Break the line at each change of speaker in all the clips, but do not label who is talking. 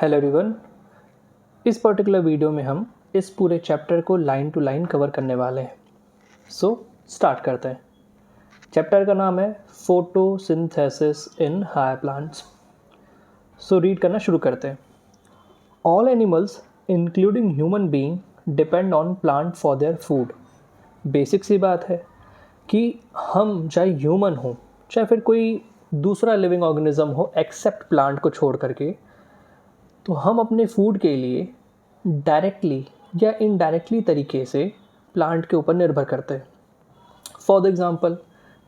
Hello everyone. इस particular video में हम इस पूरे चैप्टर को लाइन टू लाइन कवर करने वाले हैं। सो स्टार्ट करते हैं। चैप्टर का नाम है photosynthesis in higher plants. So read करना शुरू करते हैं। All animals including human being depend on plant for their food. Basic सी बात है कि हम चाहे ह्यूमन हो चाहे फिर कोई दूसरा लिविंग ऑर्गेनिज्म हो एक्सेप्ट प्लांट को छोड़ करके, तो हम अपने फूड के लिए डायरेक्टली या इनडायरेक्टली तरीके से प्लांट के ऊपर निर्भर करते हैं। फॉर एग्ज़ाम्पल,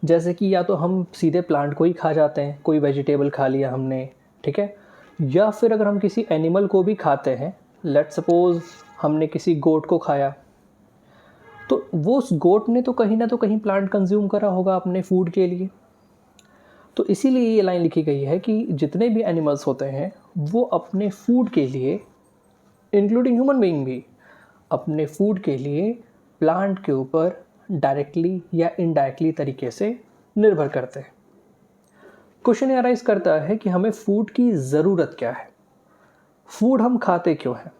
जैसे कि या तो हम सीधे प्लांट को ही खा जाते हैं, कोई वेजिटेबल खा लिया हमने, ठीक है, या फिर अगर हम किसी एनिमल को भी खाते हैं, लेट्स सपोज हमने किसी गोट को खाया, तो वो उस गोट ने तो कहीं ना कहीं प्लांट कंज्यूम करा होगा अपने फूड के लिए। तो इसीलिए ये लाइन लिखी गई है कि जितने भी एनिमल्स होते हैं वो अपने फूड के लिए, इंक्लूडिंग ह्यूमन बीइंग भी, अपने फूड के लिए प्लांट के ऊपर डायरेक्टली या इनडायरेक्टली तरीके से निर्भर करते हैं। क्वेश्चन अराइज करता है कि हमें फूड की ज़रूरत क्या है, फूड हम खाते क्यों हैं।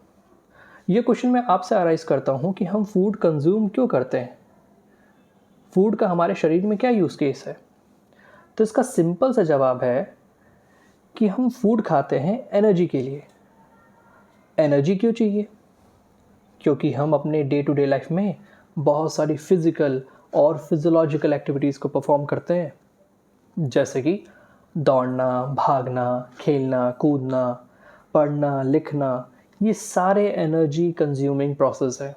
ये क्वेश्चन मैं आपसे अराइज करता हूँ कि हम फूड कंज्यूम क्यों करते हैं, फूड का हमारे शरीर में क्या यूज़ केस है। तो इसका सिंपल सा जवाब है कि हम फूड खाते हैं एनर्जी के लिए। एनर्जी क्यों चाहिए? क्योंकि हम अपने डे टू डे लाइफ में बहुत सारी फिज़िकल और फिज़ोलॉजिकल एक्टिविटीज़ को परफॉर्म करते हैं, जैसे कि दौड़ना, भागना, खेलना, कूदना, पढ़ना, लिखना। ये सारे एनर्जी कंज्यूमिंग प्रोसेस है।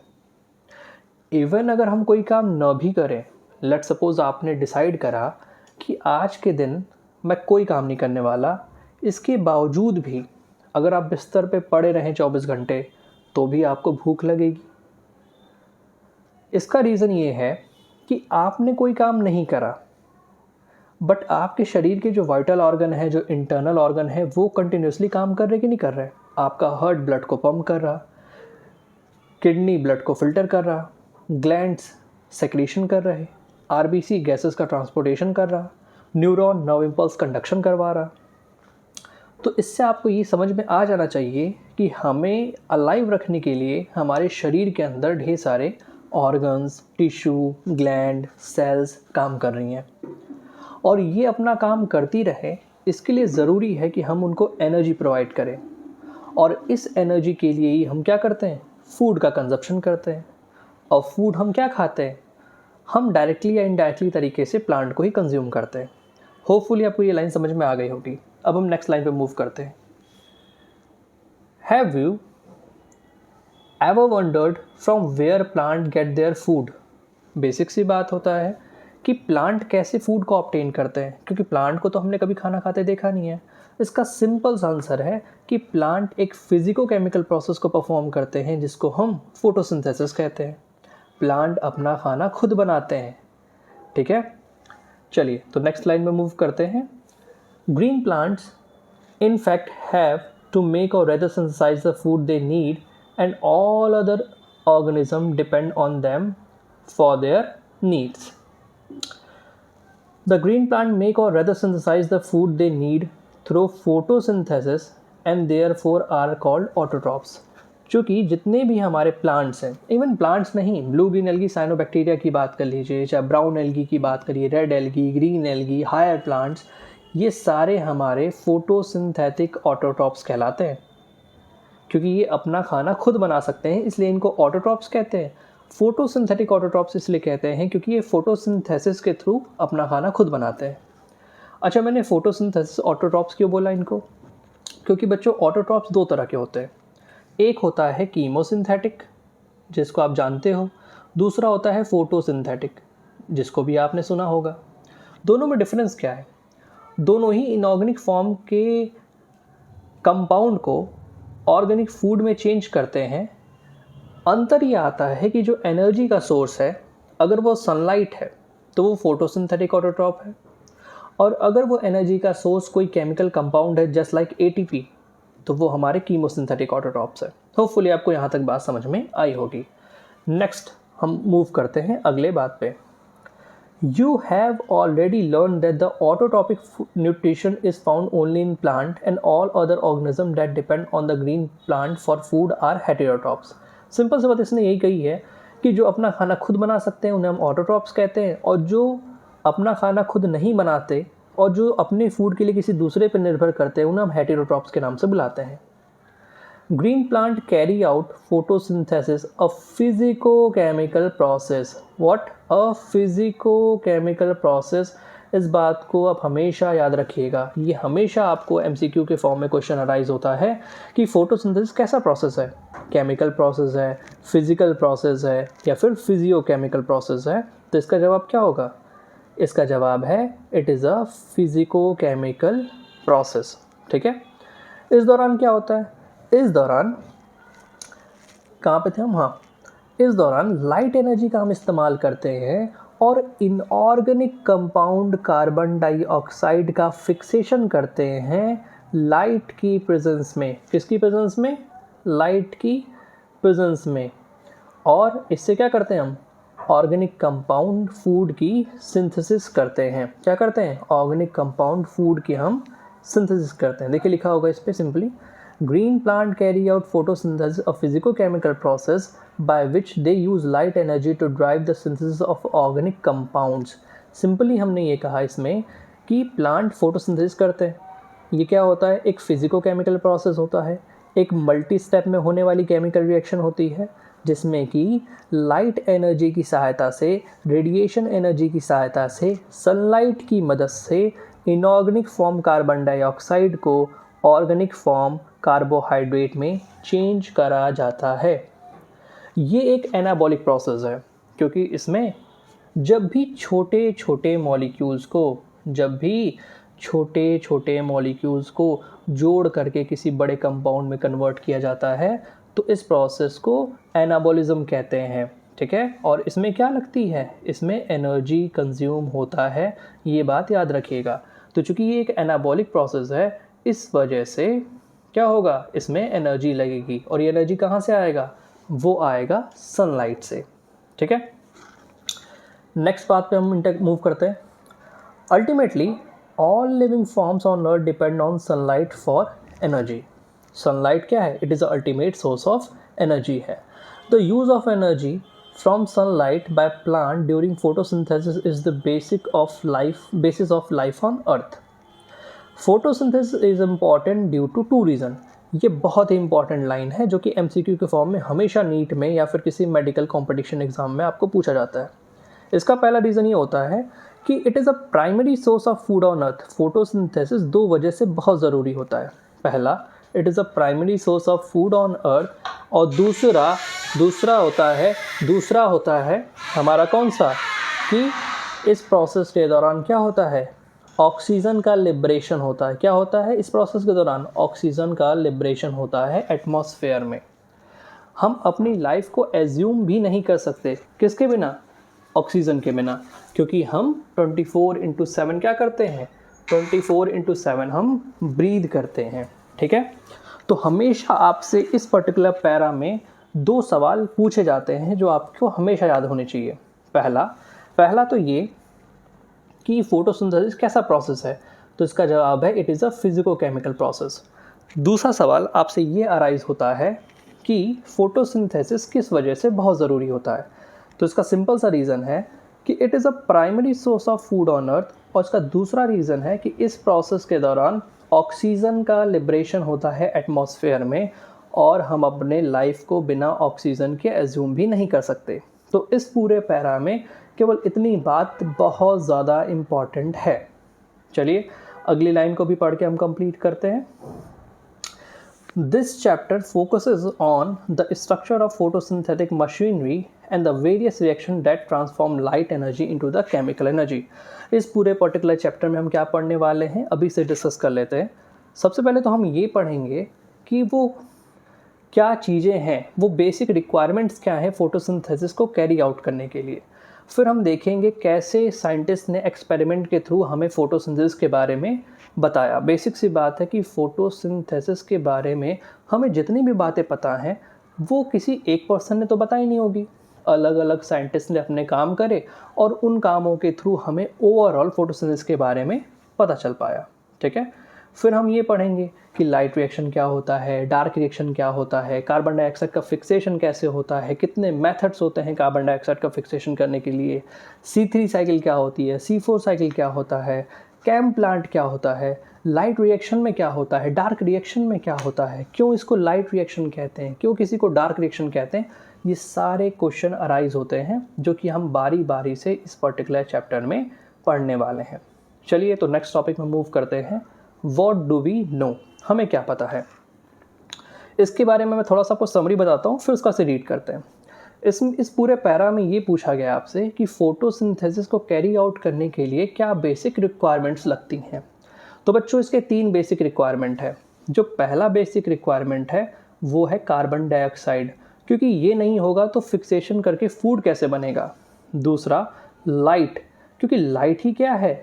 इवन अगर हम कोई काम न भी करें, लेट्स सपोज आपने डिसाइड करा कि आज के दिन मैं कोई काम नहीं करने वाला, इसके बावजूद भी अगर आप बिस्तर पे पड़े रहें 24 घंटे तो भी आपको भूख लगेगी। इसका रीज़न ये है कि आपने कोई काम नहीं करा, बट आपके शरीर के जो वाइटल ऑर्गन है, जो इंटरनल ऑर्गन है, वो कंटिन्यूसली काम कर रहे कि नहीं कर रहे। आपका हार्ट ब्लड को पंप कर रहा, किडनी ब्लड को फिल्टर कर रहा, ग्लैंड्स सेक्रीशन कर रहे, आरबीसी गैसेस का ट्रांसपोर्टेशन कर रहा, न्यूरॉन नर्व इम्पल्स कंडक्शन करवा रहा। तो इससे आपको ये समझ में आ जाना चाहिए कि हमें अलाइव रखने के लिए हमारे शरीर के अंदर ढेर सारे ऑर्गन्स, टिश्यू, ग्लैंड, सेल्स काम कर रही हैं, और ये अपना काम करती रहे, इसके लिए ज़रूरी है कि हम उनको एनर्जी प्रोवाइड करें। और इस एनर्जी के लिए ही हम क्या करते हैं, फूड का कंजप्शन करते हैं। और फूड हम क्या खाते हैं, हम डायरेक्टली या इनडायरेक्टली तरीके से प्लांट को ही कंज्यूम करते हैं। होपफुली आपको ये लाइन समझ में आ गई होगी। अब हम नेक्स्ट लाइन पे मूव करते हैं। Have you ever wondered from where plant get their food. Basic सी बात होता है कि प्लांट कैसे फूड को ऑब्टेन करते हैं, क्योंकि प्लांट को तो हमने कभी खाना खाते देखा नहीं है। इसका सिंपल सा आंसर है कि प्लांट एक फिजिको केमिकल प्रोसेस को परफॉर्म करते हैं जिसको हम फोटोसिंथेसिस कहते हैं। प्लांट अपना खाना खुद बनाते हैं, ठीक है। चलिए तो नेक्स्ट लाइन में मूव करते हैं। Green plants in fact have to make or rather synthesize the food they need, and all other organisms depend on them for their needs. The green plant make or rather synthesize the food they need through photosynthesis and therefore are called autotrophs. चूँकि जितने भी हमारे plants हैं, even plants नहीं, blue green algae cyanobacteria की बात कर लीजिए, चाहे ब्राउन एल्गी की बात करिए, red algae, green algae, higher plants, ये सारे हमारे फोटोसिंथेटिक ऑटोट्रॉप्स कहलाते हैं। क्योंकि ये अपना खाना खुद बना सकते हैं, इसलिए इनको ऑटोट्रॉप्स कहते हैं। फोटोसिंथेटिक ऑटोट्रॉप्स इसलिए कहते हैं क्योंकि ये फोटोसिंथेसिस के थ्रू अपना खाना खुद बनाते हैं। अच्छा, मैंने फोटोसिंथेसिस ऑटोट्रॉप्स क्यों बोला इनको? क्योंकि बच्चों ऑटोट्रॉप्स दो तरह के होते हैं। एक होता है कीमोसिंथेटिक, जिसको आप जानते हो, दूसरा होता है फोटोसिंथेटिक, जिसको भी आपने सुना होगा। दोनों में डिफरेंस क्या है? दोनों ही इनऑर्गेनिक फॉर्म के कंपाउंड को ऑर्गेनिक फूड में चेंज करते हैं। अंतर ये आता है कि जो एनर्जी का सोर्स है, अगर वो सनलाइट है तो वो फोटोसिंथेटिक ऑटोट्रॉप है, और अगर वो एनर्जी का सोर्स कोई केमिकल कंपाउंड है जस्ट लाइक एटीपी, तो वो हमारे कीमोसिंथेटिक ऑटोट्रॉप्स है। होपफुली आपको यहाँ तक बात समझ में आई होगी। नेक्स्ट हम मूव करते हैं अगले बात पे। You have already learned that the autotrophic nutrition is found only in plant and all other organisms that depend on the green plant for food are heterotrophs. Simple सी बात इसने यही कही है कि जो अपना खाना खुद बना सकते हैं उन्हें हम ऑटोट्रॉप्स कहते हैं, और जो अपना खाना खुद नहीं बनाते और जो अपने फूड के लिए किसी दूसरे पर निर्भर करते हैं उन्हें हम हेटेरोट्रॉप्स के नाम से बुलाते हैं. Green plant carry out photosynthesis, a physico-chemical process. What? A physico-chemical process. इस बात को आप हमेशा याद रखिएगा, ये हमेशा आपको MCQ के फॉर्म में क्वेश्चन अराइज होता है कि फोटोसिंथेसिस कैसा प्रोसेस है, केमिकल प्रोसेस है, फिजिकल प्रोसेस है या फिर फिजियो-केमिकल प्रोसेस है. तो इसका जवाब क्या होगा? इसका जवाब है it is a physico-chemical process. ठीक है. इस दौरान क्या होता है? इस दौरान कहाँ पे थे हम? हाँ, इस दौरान लाइट एनर्जी का हम इस्तेमाल करते हैं और इनऑर्गेनिक कंपाउंड कार्बन डाइऑक्साइड का फिक्सेशन करते हैं लाइट की प्रेजेंस में. किसकी प्रेजेंस में? लाइट की प्रेजेंस में. और इससे क्या करते हैं हम? ऑर्गेनिक कंपाउंड फूड की सिंथेसिस करते हैं. क्या करते हैं? ऑर्गेनिक कंपाउंड फूड की हम सिंथेसिस करते हैं. देखिए लिखा होगा इस पर simply, green plant carry out photosynthesis, a physico-chemical process by which they use light energy to drive the synthesis of organic compounds. Simply हमने ये कहा इसमें कि प्लांट फोटोसिंथेसिस करते हैं. ये क्या होता है? एक फिजिको-केमिकल प्रोसेस होता है, एक मल्टी स्टेप में होने वाली केमिकल रिएक्शन होती है जिसमें कि लाइट एनर्जी की सहायता से, रेडिएशन एनर्जी की सहायता से, सनलाइट की मदद से इनऑर्गेनिक फॉर्म कार्बन डाइऑक्साइड को ऑर्गेनिक फॉर्म कार्बोहाइड्रेट में चेंज करा जाता है. ये एक एनाबॉलिक प्रोसेस है क्योंकि इसमें जब भी छोटे छोटे मॉलिक्यूल्स को जोड़ करके किसी बड़े कंपाउंड में कन्वर्ट किया जाता है तो इस प्रोसेस को एनाबॉलिज्म कहते हैं. ठीक है. और इसमें क्या लगती है? इसमें एनर्जी कंज्यूम होता है, ये बात याद रखिएगा. तो चूँकि ये एक एनाबॉलिक प्रोसेस है इस वजह से क्या होगा? इसमें एनर्जी लगेगी और ये एनर्जी कहाँ से आएगा? वो आएगा सनलाइट से. ठीक है. नेक्स्ट बात पे हम मूव करते हैं. Ultimately all living forms on earth depend on sunlight for energy. Sunlight क्या है? It is the ultimate source of energy है. The use of energy from sunlight by plant during photosynthesis is the basis of life on earth. Photosynthesis is important due to 2 reason. ये बहुत ही important line है जो कि MCQ के form में हमेशा NEET में या फिर किसी मेडिकल कंपटीशन एग्जाम में आपको पूछा जाता है. इसका पहला रीज़न ये होता है कि it is a primary source of food on earth. Photosynthesis 2 वजह से बहुत ज़रूरी होता है. पहला, it is a primary source of food on earth, और दूसरा होता है हमारा कौन सा, कि इस प्रोसेस के दौरान क्या होता है? ऑक्सीजन का लिब्रेशन होता है. क्या होता है इस प्रोसेस के दौरान? ऑक्सीजन का लिब्रेशन होता है एटमॉस्फेयर में. हम अपनी लाइफ को एज्यूम भी नहीं कर सकते. किसके बिना? ऑक्सीजन के बिना. क्योंकि हम 24/7 क्या करते हैं? 24/7 हम ब्रीद करते हैं. ठीक है. तो हमेशा आपसे इस पर्टिकुलर पैरा में 2 सवाल पूछे जाते हैं जो आपको हमेशा याद होने चाहिए. पहला तो ये कि फोटोसिंथेसिस कैसा प्रोसेस है, तो इसका जवाब है it is a physico-chemical process. दूसरा सवाल आपसे ये अराइज होता है कि फोटोसिंथेसिस किस वजह से बहुत ज़रूरी होता है, तो इसका सिंपल सा रीज़न है कि it is a primary source of food on earth, और इसका दूसरा रीज़न है कि इस प्रोसेस के दौरान ऑक्सीजन का लिब्रेशन होता है एटमॉस्फेयर में और हम अपने लाइफ को बिना ऑक्सीजन के एज्यूम भी नहीं कर सकते. तो इस पूरे पैरा में केवल इतनी बात बहुत ज़्यादा इम्पॉर्टेंट है. चलिए अगली लाइन को भी पढ़ के हम कंप्लीट करते हैं. This chapter focuses on the structure of photosynthetic machinery and the various reaction that transform light energy into the chemical energy. इस पूरे पर्टिकुलर चैप्टर में हम क्या पढ़ने वाले हैं अभी से डिस्कस कर लेते हैं. सबसे पहले तो हम ये पढ़ेंगे कि वो क्या चीज़ें हैं, वो बेसिक रिक्वायरमेंट्स क्या हैं फोटोसिंथेसिस को कैरी आउट करने के लिए. फिर हम देखेंगे कैसे साइंटिस्ट ने एक्सपेरिमेंट के थ्रू हमें फोटोसिंथेसिस के बारे में बताया. बेसिक सी बात है कि फोटोसिंथेसिस के बारे में हमें जितनी भी बातें पता हैं वो किसी एक पर्सन ने तो बताई नहीं होगी, अलग अलग साइंटिस्ट ने अपने काम करे और उन कामों के थ्रू हमें ओवरऑल फोटोसिंथेसिस के बारे में पता चल पाया। ठीक है, फिर हम ये पढ़ेंगे कि लाइट रिएक्शन क्या होता है, डार्क रिएक्शन क्या होता है, कार्बन डाइऑक्साइड का फिक्सेशन कैसे होता है, कितने मेथड्स होते हैं कार्बन डाइऑक्साइड का फिक्सेशन करने के लिए, C3 साइकिल क्या होती है, C4 साइकिल क्या होता है, कैम प्लांट क्या होता है, लाइट रिएक्शन में क्या होता है, डार्क रिएक्शन में क्या होता है, क्यों इसको लाइट रिएक्शन कहते हैं, क्यों किसी को डार्क रिएक्शन कहते हैं। ये सारे क्वेश्चन अराइज होते हैं जो कि हम बारी बारी से इस पर्टिकुलर चैप्टर में पढ़ने वाले हैं। चलिए तो नेक्स्ट टॉपिक में मूव करते हैं। व्हाट डू वी नो, हमें क्या पता है। इसके बारे में मैं थोड़ा सा आपको समरी बताता हूँ, फिर उसका से रीड करते हैं। इस पूरे पैरा में ये पूछा गया आपसे कि फोटोसिंथेसिस को कैरी आउट करने के लिए क्या बेसिक रिक्वायरमेंट्स लगती हैं। तो बच्चों इसके 3 बेसिक रिक्वायरमेंट है। जो पहला बेसिक रिक्वायरमेंट है वो है कार्बन डाइऑक्साइड, क्योंकि ये नहीं होगा तो फिक्सेशन करके फूड कैसे बनेगा। दूसरा लाइट, क्योंकि लाइट ही क्या है,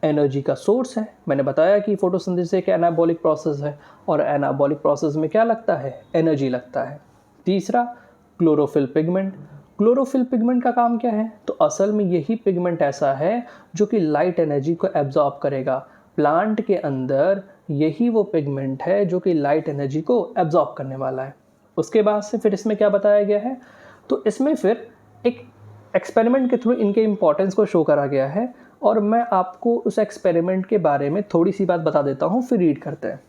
एनर्जी का सोर्स है। मैंने बताया कि फोटोसिंथेसिस एक एनाबॉलिक प्रोसेस है और एनाबॉलिक प्रोसेस में क्या लगता है, एनर्जी लगता है। तीसरा क्लोरोफिल पिगमेंट। क्लोरोफिल पिगमेंट का काम क्या है, तो असल में यही पिगमेंट ऐसा है जो कि लाइट एनर्जी को एब्जॉर्ब करेगा। प्लांट के अंदर यही वो पिगमेंट है जो कि लाइट एनर्जी को एब्जॉर्ब करने वाला है। उसके बाद से फिर इसमें क्या बताया गया है, तो इसमें फिर एक एक्सपेरिमेंट के थ्रू इनके इम्पोर्टेंस को शो करा गया है और मैं आपको उस एक्सपेरिमेंट के बारे में थोड़ी सी बात बता देता हूँ, फिर रीड करते हैं।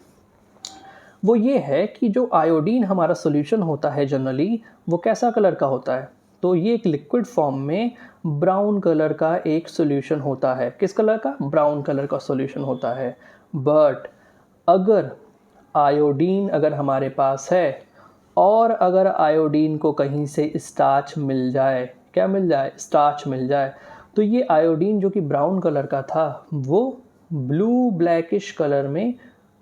वो ये है कि जो आयोडीन हमारा सोल्यूशन होता है जनरली, वो कैसा कलर का होता है, तो ये एक लिक्विड फॉर्म में ब्राउन कलर का एक सोल्यूशन होता है। किस कलर का, ब्राउन कलर का सोल्यूशन होता है। बट अगर आयोडीन अगर हमारे पास है और अगर आयोडीन को कहीं से स्टार्च मिल जाए, क्या मिल जाए, स्टार्च मिल जाए, तो ये आयोडीन जो कि ब्राउन कलर का था वो ब्लू ब्लैकिश कलर में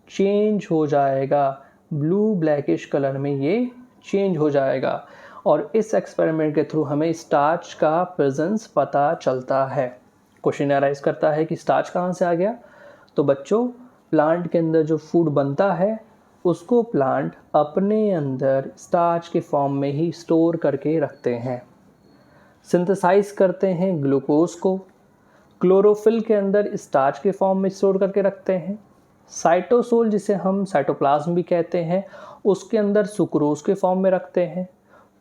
चेंज हो जाएगा। ब्लू ब्लैकिश कलर में ये चेंज हो जाएगा और इस एक्सपेरिमेंट के थ्रू हमें स्टार्च का प्रेजेंस पता चलता है। क्वेश्चन अराइज करता है कि स्टार्च कहाँ से आ गया, तो बच्चों प्लांट के अंदर जो फूड बनता है उसको प्लांट अपने अंदर स्टार्च के फॉर्म में ही स्टोर करके रखते हैं। सिंथेसाइज करते हैं ग्लूकोज को, क्लोरोफिल के अंदर स्टार्च के फॉर्म में स्टोर करके रखते हैं। साइटोसोल जिसे हम साइटोप्लाज्म भी कहते हैं, उसके अंदर सुक्रोज के फॉर्म में रखते हैं।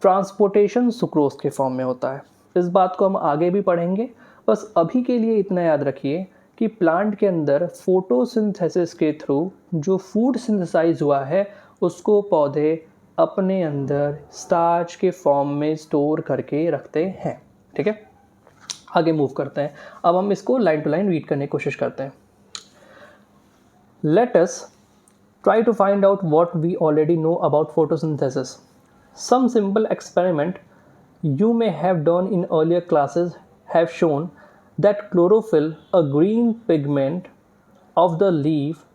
ट्रांसपोर्टेशन सुक्रोज के फॉर्म में होता है। इस बात को हम आगे भी पढ़ेंगे, बस अभी के लिए इतना याद रखिए कि प्लांट के अंदर फोटोसिंथेसिस के थ्रू जो फूड सिंथेसाइज हुआ है उसको पौधे अपने अंदर स्टार्च के फॉर्म में स्टोर करके रखते हैं। ठीक है, आगे मूव करते हैं। अब हम इसको लाइन टू लाइन रीड करने की कोशिश करते हैं। Let us try to find out what we already know about photosynthesis. Some simple experiment you may have done in earlier classes have shown that chlorophyll, a green pigment of the leaf,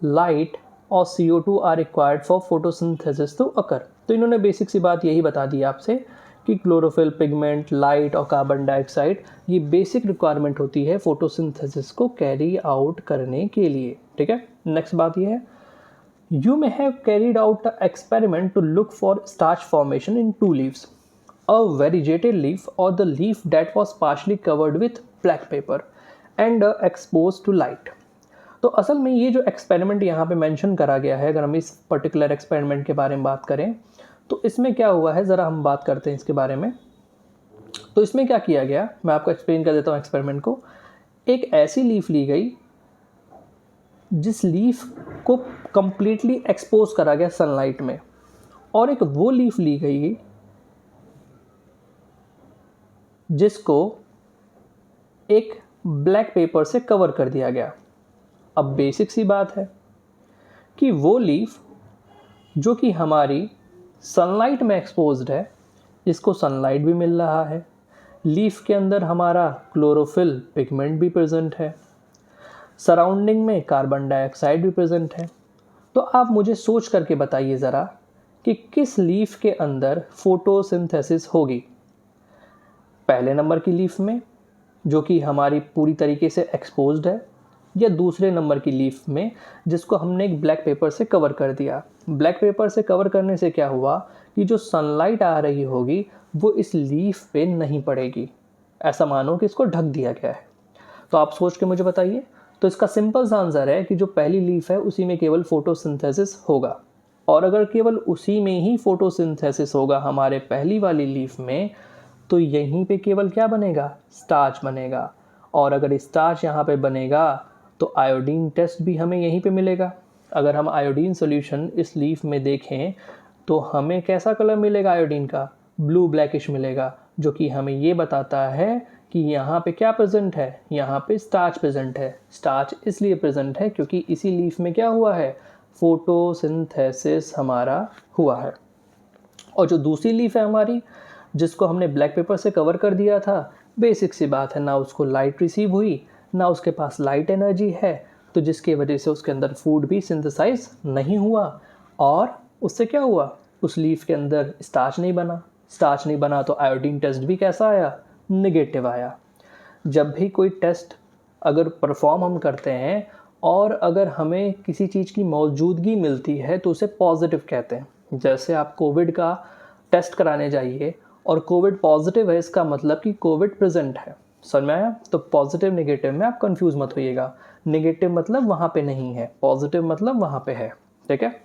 light और CO2 are required for photosynthesis to occur. तो इन्होंने basic सी बात यही बता दी आपसे कि chlorophyll pigment, light और कार्बन डाइऑक्साइड ये बेसिक रिक्वायरमेंट होती है फोटोसिंथेसिस को कैरी आउट करने के लिए। ठीक है, नेक्स्ट बात ये है, you may have carried out a experiment to look for starch formation in 2 leaves, a variegated leaf और the leaf that was partially covered with black paper and expose to light. तो असल में ये जो experiment यहाँ पे mention करा गया है, अगर हम इस पर्टिकुलर एक्सपेरिमेंट के बारे में बात करें तो इसमें क्या हुआ है, ज़रा हम बात करते हैं इसके बारे में। तो इसमें क्या किया गया, मैं आपको एक्सप्लेन कर देता हूँ एक्सपेरिमेंट को। एक ऐसी लीफ ली गई जिस लीफ को कंप्लीटली एक्सपोज करा गया सनलाइट में, और एक वो लीफ ली गई जिसको एक ब्लैक पेपर से कवर कर दिया गया। अब बेसिक सी बात है कि वो लीफ जो कि हमारी सनलाइट में एक्सपोज्ड है, इसको सनलाइट भी मिल रहा है, लीफ के अंदर हमारा क्लोरोफिल पिगमेंट भी प्रेजेंट है, सराउंडिंग में कार्बन डाइऑक्साइड भी प्रेजेंट है। तो आप मुझे सोच करके बताइए ज़रा कि किस लीफ के अंदर फोटोसिंथेसिस होगी। पहले नंबर की लीफ में जो कि हमारी पूरी तरीके से एक्सपोज्ड है, या दूसरे नंबर की लीफ में जिसको हमने एक ब्लैक पेपर से कवर कर दिया। ब्लैक पेपर से कवर करने से क्या हुआ कि जो सनलाइट आ रही होगी वो इस लीफ पे नहीं पड़ेगी। ऐसा मानो कि इसको ढक दिया गया है। तो आप सोच के मुझे बताइए। तो इसका सिंपल सा आंसर है कि जो पहली लीफ है उसी में केवल फोटोसिंथेसिस होगा, और अगर केवल उसी में ही फोटोसिंथेसिस होगा हमारे पहली वाली लीफ में, तो यहीं पे केवल क्या बनेगा, स्टार्च बनेगा। और अगर स्टार्च यहाँ पे बनेगा तो आयोडीन टेस्ट भी हमें यहीं पे मिलेगा। अगर हम आयोडीन सॉल्यूशन इस लीफ में देखें तो हमें कैसा कलर मिलेगा आयोडीन का, ब्लू ब्लैकिश मिलेगा, जो कि हमें ये बताता है कि यहाँ पे क्या प्रेजेंट है, यहाँ पे स्टार्च प्रेजेंट है। स्टार्च इसलिए प्रेजेंट है क्योंकि इसी लीफ में क्या हुआ है, फोटोसिंथेसिस हमारा हुआ है। और जो दूसरी लीफ है हमारी, जिसको हमने ब्लैक पेपर से कवर कर दिया था, बेसिक सी बात है, ना उसको लाइट रिसीव हुई ना उसके पास लाइट एनर्जी है, तो जिसकी वजह से उसके अंदर फूड भी सिंथेसाइज नहीं हुआ। और उससे क्या हुआ, उस लीफ के अंदर स्टार्च नहीं बना। स्टार्च नहीं बना तो आयोडीन टेस्ट भी कैसा आया, नेगेटिव आया। जब भी कोई टेस्ट अगर परफॉर्म हम करते हैं और अगर हमें किसी चीज़ की मौजूदगी मिलती है तो उसे पॉजिटिव कहते हैं। जैसे आप कोविड का टेस्ट कराने जाइए और कोविड पॉजिटिव है, इसका मतलब कि कोविड प्रेजेंट है। समझ में आया? तो पॉजिटिव नेगेटिव में आप कंफ्यूज मत होइएगा। नेगेटिव मतलब वहाँ पे नहीं है, पॉजिटिव मतलब वहाँ पे है। ठीक है।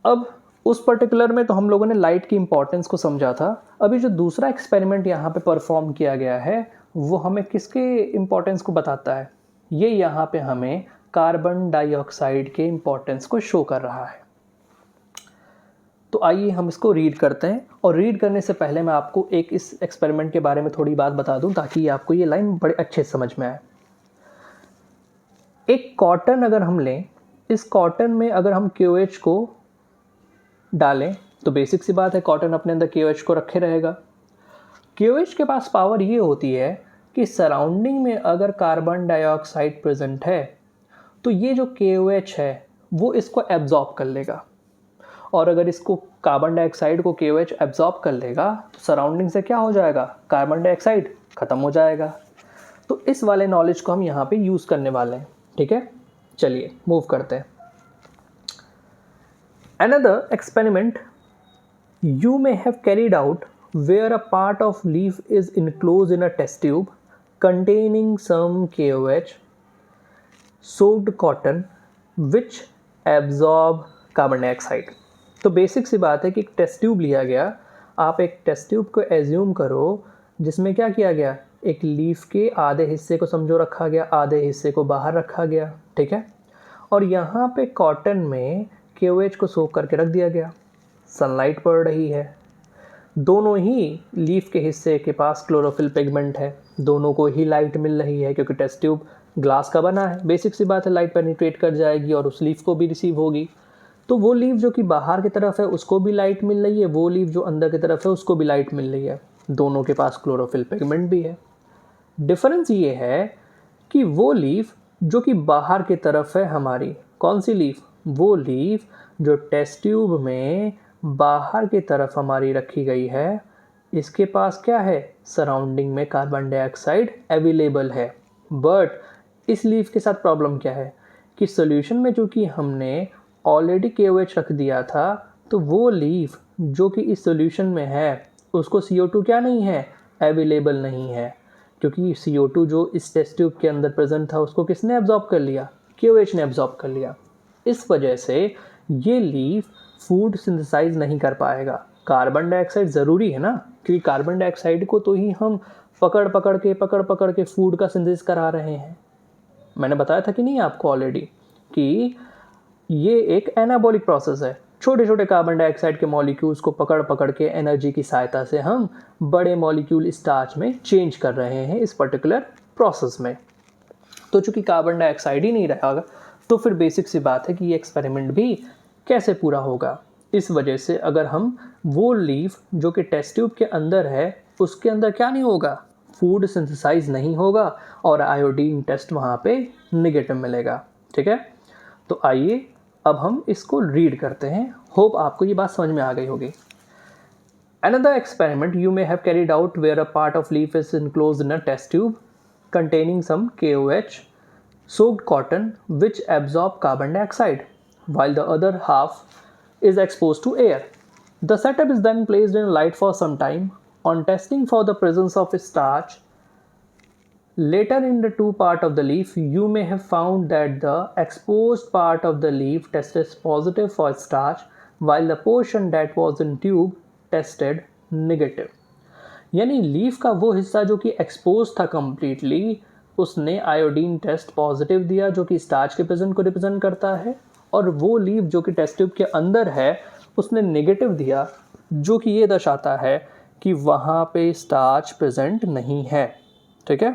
अब उस पर्टिकुलर में तो हम लोगों ने लाइट की इंपॉर्टेंस को समझा था। अभी जो दूसरा एक्सपेरिमेंट यहाँ पे परफॉर्म किया गया है वो हमें किसके इंपॉर्टेंस को बताता है, ये यहाँ पे हमें कार्बन डाइऑक्साइड के इंपॉर्टेंस को शो कर रहा है। तो आइए हम इसको रीड करते हैं, और रीड करने से पहले मैं आपको एक इस एक्सपेरिमेंट के बारे में थोड़ी बात बता दूं ताकि आपको ये लाइन बड़े अच्छे समझ में आए। एक कॉटन अगर हम लें, इस कॉटन में अगर हम KOH को डालें तो बेसिक सी बात है, कॉटन अपने अंदर KOH को रखे रहेगा। KOH के पास पावर ये होती है कि सराउंडिंग में अगर कार्बन डाइऑक्साइड प्रेजेंट है तो ये जो KOH है वो इसको एब्जॉर्ब कर लेगा, और अगर इसको कार्बन डाइऑक्साइड को KOH एब्जॉर्ब कर लेगा तो सराउंडिंग से क्या हो जाएगा, कार्बन डाइऑक्साइड ख़त्म हो जाएगा। तो इस वाले नॉलेज को हम यहाँ पे यूज़ करने वाले हैं। ठीक है, चलिए मूव करते हैं। Another experiment you may have carried out where a part of leaf is enclosed in a test tube containing some KOH soaked cotton which absorb carbon dioxide। तो बेसिक सी बात है कि एक टेस्ट ट्यूब लिया गया। आप एक टेस्ट ट्यूब को एज्यूम करो जिसमें क्या किया गया, एक लीफ के आधे हिस्से को समझो रखा गया, आधे हिस्से को बाहर रखा गया। ठीक है, और यहाँ पे कॉटन में KOH को सोख करके रख दिया गया। सनलाइट पड़ रही है, दोनों ही लीफ के हिस्से के पास क्लोरोफिल पिगमेंट है, दोनों को ही लाइट मिल रही है क्योंकि टेस्ट ट्यूब ग्लास का बना है। बेसिक सी बात है, लाइट पेनिट्रेट कर जाएगी और उस लीफ को भी रिसीव होगी। तो वो लीफ जो कि बाहर की तरफ है उसको भी लाइट मिल रही है, वो लीफ जो अंदर की तरफ है उसको भी लाइट मिल रही है, दोनों के पास क्लोरोफिल पिगमेंट भी है। डिफरेंस ये है कि वो लीफ जो कि बाहर की तरफ है हमारी, कौन सी लीफ, वो लीफ जो टेस्ट ट्यूब में बाहर की तरफ हमारी रखी गई है, इसके पास क्या है, सराउंडिंग में कार्बन डाइऑक्साइड अवेलेबल है। बट इस लीफ के साथ प्रॉब्लम क्या है कि सॉल्यूशन में जो कि हमने ऑलरेडी KOH रख दिया था, तो वो लीफ जो कि इस सॉल्यूशन में है उसको CO2 क्या नहीं है, अवेलेबल नहीं है, क्योंकि CO2 जो इस टेस्ट ट्यूब के अंदर प्रेजेंट था उसको किसने एब्जॉर्ब कर लिया, KOH ने एब्जॉर्ब कर लिया। इस वजह से ये लीफ फूड सिंथेसाइज नहीं कर पाएगा। कार्बन डाइऑक्साइड ज़रूरी है ना, क्योंकि कार्बन डाइऑक्साइड को तो ही हम पकड़ पकड़ के फूड का सिंथेसिस करा रहे हैं। मैंने बताया था कि नहीं आपको ऑलरेडी कि ये एक एनाबॉलिक प्रोसेस है। छोटे छोटे कार्बन डाइऑक्साइड के मॉलिक्यूल्स को पकड़ के एनर्जी की सहायता से हम बड़े मॉलिक्यूल स्टार्च में चेंज कर रहे हैं इस पर्टिकुलर प्रोसेस में। तो चूंकि कार्बन डाइऑक्साइड ही नहीं रहेगा तो फिर बेसिक सी बात है कि ये एक्सपेरिमेंट भी कैसे पूरा होगा। इस वजह से अगर हम वो लीफ जो कि टेस्ट ट्यूब के अंदर है उसके अंदर क्या नहीं होगा, फूड सिंथेसाइज नहीं होगा और आयोडीन टेस्ट वहाँ पे नेगेटिव मिलेगा। ठीक है, तो आइए अब हम इसको रीड करते हैं। होप आपको ये बात समझ में आ गई होगी। Another experiment you may have carried out where a part of leaf is enclosed in a test tube containing some KOH soaked cotton which absorb carbon dioxide while the other half is exposed to air। The setup is then placed in light for some time. On testing for the presence of starch later in the two part of the leaf, you may have found that the exposed part of the leaf tested positive for starch, while the portion that was in tube tested negative. यानी leaf का वो हिस्सा जो कि expose था completely, उसने iodine test positive दिया जो कि स्टार्च के प्रेजेंट को रिप्रेजेंट करता है, और वो लीफ जो कि टेस्ट ट्यूब के अंदर है उसने नेगेटिव दिया जो कि ये दर्शाता है कि वहाँ पे स्टार्च प्रेजेंट नहीं है। ठीक है,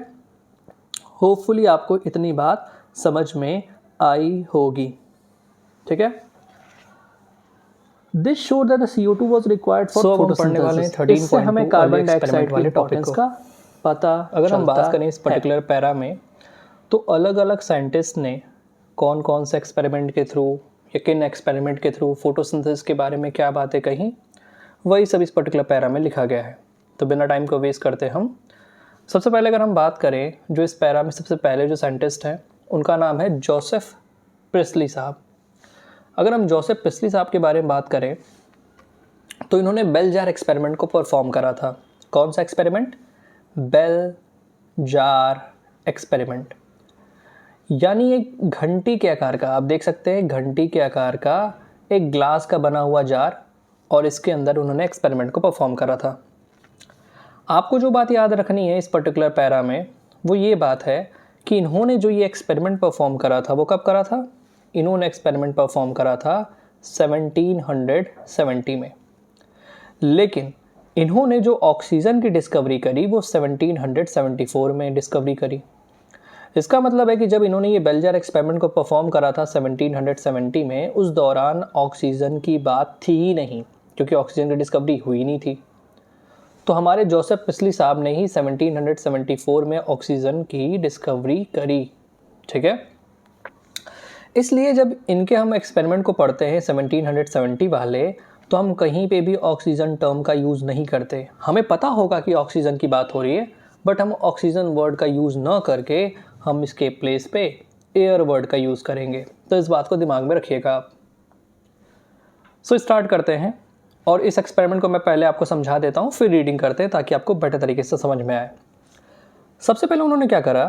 होपफुली आपको इतनी बात समझ में आई होगी। ठीक है, this show that the CO2 was required for photosynthesis. इससे हमें कार्बन डाइऑक्साइड वाले टॉपिक्स का पता अगर हम बात करें इस पर्टिकुलर पैरा में, तो अलग अलग साइंटिस्ट ने कौन कौन से एक्सपेरिमेंट के थ्रू या किन एक्सपेरिमेंट के थ्रू फोटोसिंथेसिस के बारे में क्या बातें कहीं, वही सब इस पर्टिकुलर पैरा में लिखा गया है। तो बिना टाइम को वेस्ट करते हम सबसे पहले अगर हम बात करें, जो इस पैरा में सबसे पहले जो साइंटिस्ट हैं उनका नाम है जोसेफ प्रिस्ली साहब। अगर हम जोसेफ प्रिस्ली साहब के बारे में बात करें तो इन्होंने बेल जार एक्सपेरिमेंट को परफॉर्म करा था। कौन सा एक्सपेरिमेंट? बेल जार एक्सपेरिमेंट, यानी एक घंटी के आकार का, आप देख सकते हैं घंटी के आकार का एक ग्लास का बना हुआ जार, और इसके अंदर उन्होंने एक्सपेरिमेंट को परफॉर्म करा था। आपको जो बात याद रखनी है इस पर्टिकुलर पैरा में वो ये बात है कि इन्होंने जो ये एक्सपेरिमेंट परफॉर्म करा था वो कब करा था? इन्होंने एक्सपेरिमेंट परफॉर्म करा था 1770 में, लेकिन इन्होंने जो ऑक्सीजन की डिस्कवरी करी वो 1774 में डिस्कवरी करी। इसका मतलब है कि जब इन्होंने ये बेल जार एक्सपेरिमेंट को परफॉर्म करा था 1770 में, उस दौरान ऑक्सीजन की बात थी ही नहीं, क्योंकि ऑक्सीजन की डिस्कवरी हुई नहीं थी। तो हमारे जोसेफ प्रिस्ली साहब ने ही 1774 में ऑक्सीजन की डिस्कवरी करी। ठीक है, इसलिए जब इनके हम एक्सपेरिमेंट को पढ़ते हैं 1770 वाले, तो हम कहीं पे भी ऑक्सीजन टर्म का यूज़ नहीं करते। हमें पता होगा कि ऑक्सीजन की बात हो रही है, बट हम ऑक्सीजन वर्ड का यूज़ न करके हम इसके प्लेस पे एयर वर्ड का यूज़ करेंगे। तो इस बात को दिमाग में रखिएगा आप। सो स्टार्ट करते हैं, और इस एक्सपेरिमेंट को मैं पहले आपको समझा देता हूँ, फिर रीडिंग करते हैं ताकि आपको बेटर तरीके से समझ में आए। सबसे पहले उन्होंने क्या करा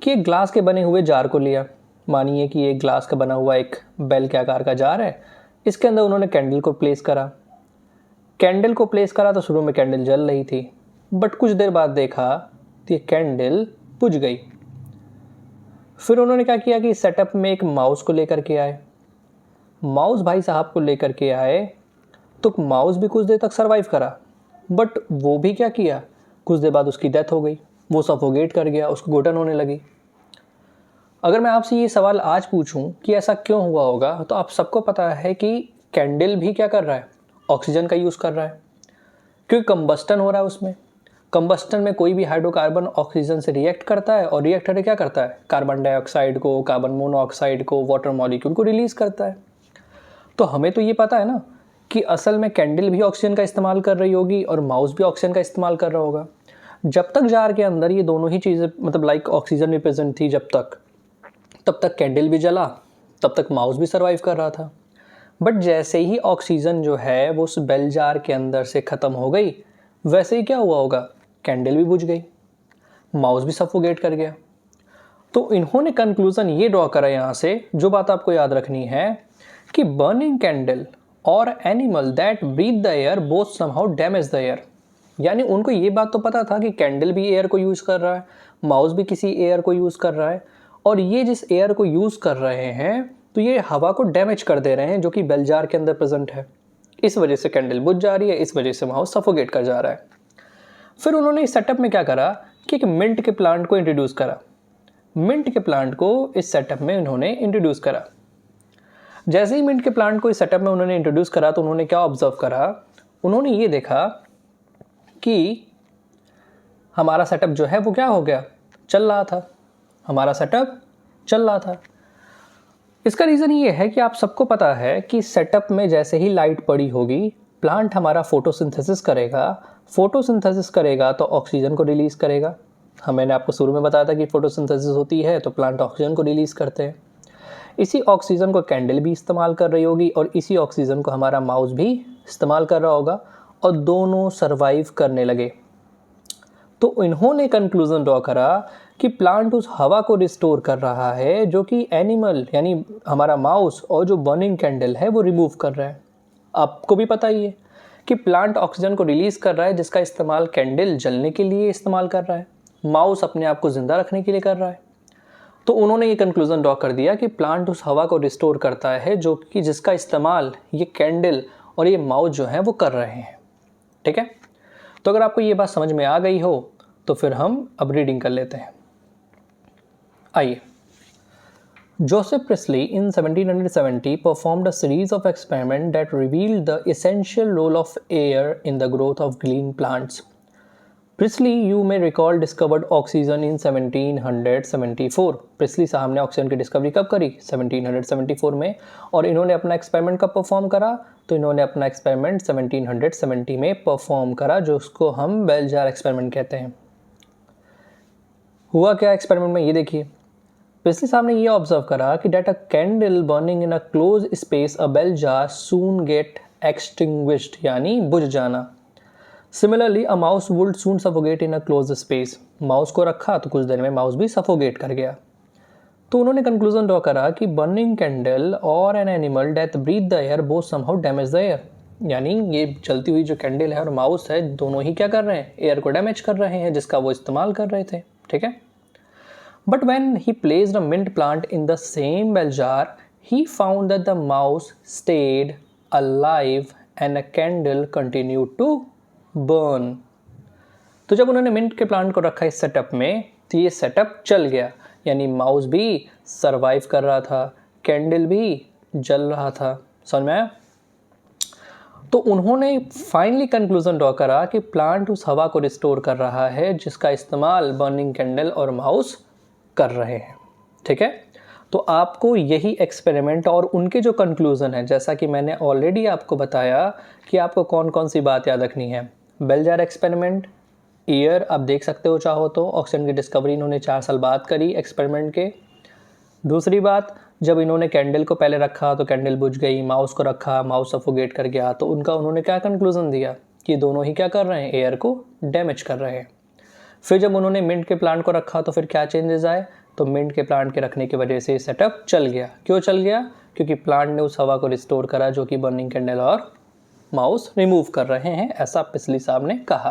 कि एक ग्लास के बने हुए जार को लिया। मानिए कि एक ग्लास का बना हुआ एक बेल के आकार का जार है, इसके अंदर उन्होंने कैंडल को प्लेस करा। कैंडल को प्लेस करा तो शुरू में कैंडल जल रही थी, बट कुछ देर बाद देखा तो ये कैंडल बुझ गई। फिर उन्होंने क्या किया कि सेटअप में एक माउस को लेकर के आए। माउस भाई साहब को लेकर के आए तो माउस भी कुछ देर तक सरवाइव करा, बट वो भी क्या किया, कुछ देर बाद उसकी डेथ हो गई, वो सफोकेट कर गया, उसको घुटन होने लगी। अगर मैं आपसे ये सवाल आज पूछूं कि ऐसा क्यों हुआ होगा, तो आप सबको पता है कि कैंडल भी क्या कर रहा है, ऑक्सीजन का यूज़ कर रहा है, क्योंकि कंबस्टन हो रहा है उसमें। कंबस्टन में कोई भी हाइड्रोकार्बन ऑक्सीजन से रिएक्ट करता है, और रिएक्ट करके क्या करता है, कार्बन डाइऑक्साइड को, कार्बन मोनोऑक्साइड को, वाटर मॉलिक्यूल को रिलीज़ करता है। तो हमें तो ये पता है ना कि असल में कैंडल भी ऑक्सीजन का इस्तेमाल कर रही होगी और माउस भी ऑक्सीजन का इस्तेमाल कर रहा होगा। जब तक जार के अंदर ये दोनों ही चीज़ें मतलब लाइक ऑक्सीजन भी प्रेजेंट थी तब तक कैंडल भी जला, तब तक माउस भी सर्वाइव कर रहा था। बट जैसे ही ऑक्सीजन जो है वो उस बेल जार के अंदर से ख़त्म हो गई, वैसे ही क्या हुआ होगा, कैंडल भी बुझ गई, माउस भी सफोकेट कर गया। तो इन्होंने कंक्लूजन ये ड्रॉ करा यहाँ से, जो बात आपको याद रखनी है कि बर्निंग कैंडल और animal that breathe the air both somehow damage the air. यानी उनको ये बात तो पता था कि कैंडल भी एयर को यूज़ कर रहा है, माउस भी किसी एयर को यूज़ कर रहा है, और ये जिस एयर को यूज़ कर रहे हैं तो ये हवा को डैमेज कर दे रहे हैं जो कि बेल जार के अंदर प्रेजेंट है। इस वजह से कैंडल बुझ जा रही है, इस वजह से माउस सफोकेट कर जा रहा है। फिर उन्होंने इस सेटअप में क्या करा कि एक मिंट के प्लांट को इंट्रोड्यूस करा। मिंट के प्लांट को इस सेटअप में उन्होंने इंट्रोड्यूस करा। जैसे ही मिंट के प्लांट को इस सेटअप में उन्होंने इंट्रोड्यूस करा तो उन्होंने क्या ऑब्जर्व करा, उन्होंने ये देखा कि हमारा सेटअप जो है वो क्या हो गया, चल रहा था, हमारा सेटअप चल रहा था। इसका रीज़न ये है कि आप सबको पता है कि सेटअप में जैसे ही लाइट पड़ी होगी, प्लांट हमारा फोटोसिंथेसिस करेगा। फोटोसिंथेसिस करेगा तो ऑक्सीजन को रिलीज़ करेगा। मैंने आपको शुरू में बताया था कि फोटोसिंथेसिस होती है तो प्लांट ऑक्सीजन को रिलीज़ करते हैं। इसी ऑक्सीजन को कैंडल भी इस्तेमाल कर रही होगी और इसी ऑक्सीजन को हमारा माउस भी इस्तेमाल कर रहा होगा और दोनों सरवाइव करने लगे। तो इन्होंने कंक्लूजन ड्रॉ करा कि प्लांट उस हवा को रिस्टोर कर रहा है जो कि एनिमल यानी हमारा माउस और जो बर्निंग कैंडल है वो रिमूव कर रहा है। आपको भी पता ही है कि प्लांट ऑक्सीजन को रिलीज़ कर रहा है जिसका इस्तेमाल कैंडल जलने के लिए इस्तेमाल कर रहा है, माउस अपने आप को ज़िंदा रखने के लिए कर रहा है। तो उन्होंने ये कंक्लूजन ड्रॉ कर दिया कि प्लांट उस हवा को रिस्टोर करता है जो कि जिसका इस्तेमाल ये कैंडल और ये माउस जो है वो कर रहे हैं। ठीक है, तो अगर आपको ये बात समझ में आ गई हो तो फिर हम अब रीडिंग कर लेते हैं। आइए। Joseph Priestley in 1770 performed a series of experiments that revealed the essential role of air in the growth of green plants. Priestley, you may recall, discovered oxygen in 1774. Priestley साहब ने ऑक्सीजन की discovery कब करी? 1774 में। और इन्होंने अपना experiment कब परफॉर्म करा? तो इन्होंने अपना एक्सपेरिमेंट 1770 में परफॉर्म करा, जो उसको हम बेल जार एक्सपेरिमेंट कहते हैं। हुआ क्या एक्सपेरिमेंट में, ये देखिए। प्रिस्ली साहब ने ये ऑब्जर्व करा कि that a candle burning in a close space a bell jar soon get extinguished, यानी बुझ जाना। Similarly a mouse would soon suffocate in a close space. Mouse को रखा तो कुछ देर में माउस भी सफोगेट कर गया। तो उन्होंने कंक्लूजन ड्रॉ करा कि बर्निंग कैंडल और an animal that breathe the air both somehow damage the air, यानी ये चलती हुई जो कैंडल है और माउस है दोनों ही क्या कर रहे हैं? एयर को डैमेज कर रहे हैं जिसका वो इस्तेमाल कर रहे थे। ठीक है, but when he placed a mint plant in the same bell jar he found that the mouse stayed alive and a candle continued to burn. तो जब उन्होंने मिंट के प्लांट को रखा इस सेटअप में तो ये सेटअप चल गया, यानी माउस भी सरवाइव कर रहा था, कैंडल भी जल रहा था। समझ में आया? तो उन्होंने फाइनली कंक्लूजन ड्रॉ करा कि प्लांट उस हवा को रिस्टोर कर रहा है जिसका इस्तेमाल बर्निंग कैंडल और माउस कर रहे हैं। ठीक है, तो आपको यही एक्सपेरिमेंट और उनके जो कंक्लूजन है, जैसा कि मैंने ऑलरेडी आपको बताया कि आपको कौन कौन सी बात याद रखनी है। बेल जार एक्सपेरिमेंट, ईयर आप देख सकते हो चाहो तो, ऑक्सीजन की डिस्कवरी इन्होंने 4 साल बाद करी एक्सपेरिमेंट के। दूसरी बात, जब इन्होंने कैंडल को पहले रखा तो कैंडल बुझ गई, माउस को रखा माउस सफोगेट कर गया, तो उनका उन्होंने क्या कंक्लूजन दिया कि दोनों ही क्या कर रहे हैं? एयर को डैमेज कर रहे हैं। फिर जब उन्होंने मिंट के प्लांट को रखा तो फिर क्या चेंजेस आए? तो मिंट के प्लांट के रखने की वजह से सेटअप चल गया। क्यों चल गया? क्योंकि प्लांट ने उस हवा को रिस्टोर करा जो कि बर्निंग कैंडल और माउस रिमूव कर रहे हैं, ऐसा प्रिस्ली साहब ने कहा।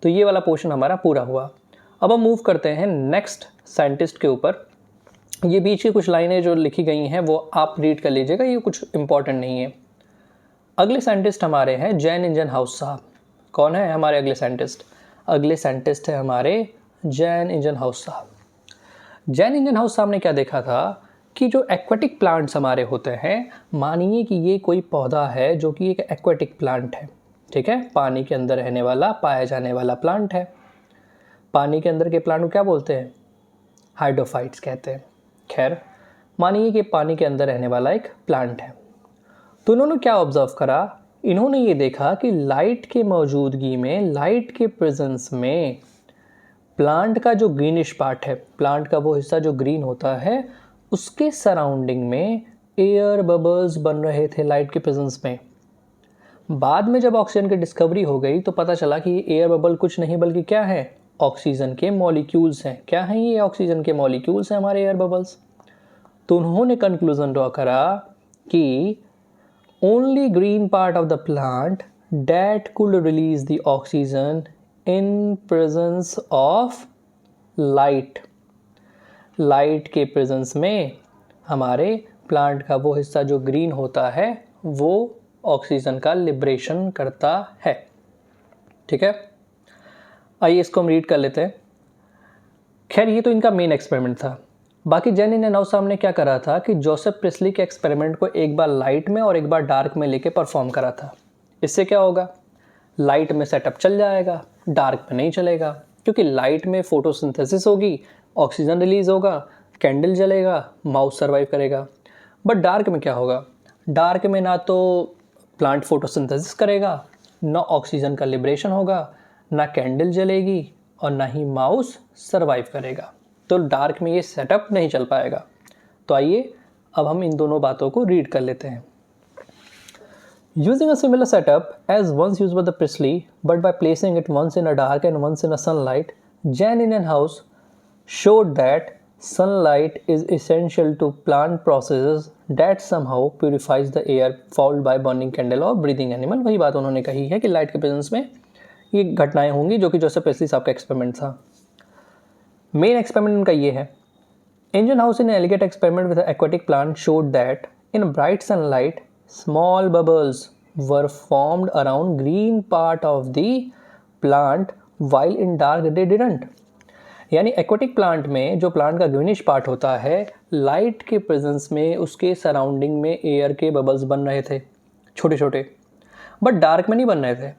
तो ये वाला पोर्शन हमारा पूरा हुआ। अब हम मूव करते हैं नेक्स्ट साइंटिस्ट के ऊपर। ये बीच की कुछ लाइनें जो लिखी गई हैं वो आप रीड कर लीजिएगा, ये कुछ इंपॉर्टेंट नहीं है। अगले साइंटिस्ट हमारे हैं जैन इंजनहाउस साहब। कौन है हमारे अगले साइंटिस्ट? अगले साइंटिस्ट है हमारे जैन इंजनहाउस साहब। जैन इंजनहाउस साहब ने क्या देखा था कि जो एक्वेटिक प्लांट्स हमारे होते हैं, मानिए कि ये कोई पौधा है जो कि एक एक्वेटिक प्लांट है। ठीक है, पानी के अंदर रहने वाला पाया जाने वाला प्लांट है। पानी के अंदर के प्लांट को क्या बोलते हैं? हाइड्रोफाइट्स कहते हैं। खैर, मानिए कि पानी के अंदर रहने वाला एक प्लांट है। तो इन्होंने क्या ऑब्जर्व करा? इन्होंने ये देखा कि लाइट के मौजूदगी में, लाइट के प्रेजेंस में प्लांट का जो ग्रीनिश पार्ट है, प्लांट का वो हिस्सा जो ग्रीन होता है, उसके सराउंडिंग में एयर बबल्स बन रहे थे लाइट के प्रेजेंस में। बाद में जब ऑक्सीजन की डिस्कवरी हो गई तो पता चला कि ये एयर बबल कुछ नहीं बल्कि क्या है? ऑक्सीजन के मॉलिक्यूल्स हैं। क्या हैं ये? ऑक्सीजन के मॉलिक्यूल्स हैं हमारे एयर बबल्स। तो उन्होंने कंक्लूजन ड्रॉ करा कि only green part of the plant that could release the oxygen in presence of light. Light के प्रेजेंस में हमारे प्लांट का वो हिस्सा जो ग्रीन होता है वो ऑक्सीजन का लिबरेशन करता है। ठीक है, आइए इसको हम रीड कर लेते हैं। खैर, ये तो इनका मेन एक्सपेरिमेंट था। बाकी जैन इंजनहाउस साहब ने क्या करा था कि जोसेफ प्रिस्ली के एक्सपेरिमेंट को एक बार लाइट में और एक बार डार्क में लेके परफॉर्म करा था। इससे क्या होगा? लाइट में सेटअप चल जाएगा, डार्क में नहीं चलेगा, क्योंकि लाइट में फोटोसिंथेसिस होगी, ऑक्सीजन रिलीज होगा, कैंडल जलेगा, माउस सर्वाइव करेगा। बट डार्क में क्या होगा? डार्क में ना तो प्लांट फोटोसिंथेसिस करेगा, ना ऑक्सीजन का लिबरेशन होगा, ना कैंडल जलेगी और ना ही माउस सर्वाइव करेगा। तो डार्क में ये सेटअप नहीं चल पाएगा। तो आइए अब हम इन दोनों बातों को रीड कर लेते हैं। Using a similar setup as once used by the Priestley, but by placing it once in a dark and once in a sunlight, Jan Ingenhousz showed that sunlight is essential to plant processes that somehow purifies the air fouled by burning candle or breathing animal। वही बात उन्होंने कही है कि light के presence में ये घटनाएं होंगी, जो कि जोसेफ प्रेस्ली साहब का एक्सपेरिमेंट था। मेन एक्सपेरिमेंट उनका ये है, Ingenhousz in an elegant experiment with an aquatic plant showed that in bright sunlight small bubbles were formed around green part of the plant while in dark they didn't। यानी aquatic plant में जो plant का greenish part होता है, light के presence में उसके surrounding में एयर के बबल्स बन रहे थे छोटे छोटे, बट डार्क में नहीं बन रहे थे,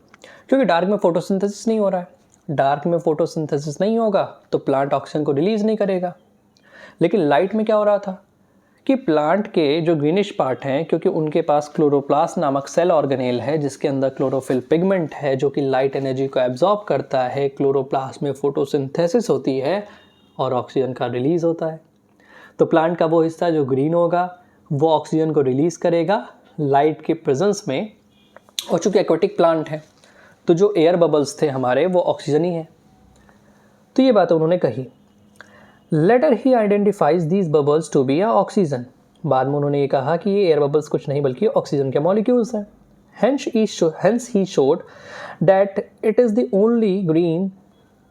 क्योंकि डार्क में फोटोसिंथेसिस नहीं हो रहा है। डार्क में फोटोसिंथेसिस नहीं होगा तो प्लांट ऑक्सीजन को रिलीज नहीं करेगा। लेकिन लाइट में क्या हो रहा था कि प्लांट के जो ग्रीनिश पार्ट हैं, क्योंकि उनके पास क्लोरोप्लास्ट नामक सेल ऑर्गेनेल है जिसके अंदर क्लोरोफिल पिगमेंट है जो कि लाइट एनर्जी को एब्जॉर्ब करता है, क्लोरोप्लास्ट में फोटोसिंथेसिस होती है और ऑक्सीजन का रिलीज होता है। तो प्लांट का वो हिस्सा जो ग्रीन होगा वो ऑक्सीजन को रिलीज करेगा लाइट के प्रेजेंस में, और चूँकि एक्वाटिक प्लांट है तो जो एयर बबल्स थे हमारे वो ऑक्सीजन ही है। तो ये बात उन्होंने कही। Later he identifies these bubbles to be a oxygen। बाद में उन्होंने ये कहा कि ये एयर बबल्स कुछ नहीं बल्कि ऑक्सीजन के मॉलिक्यूल्स हैं। Hence he showed that it is the only green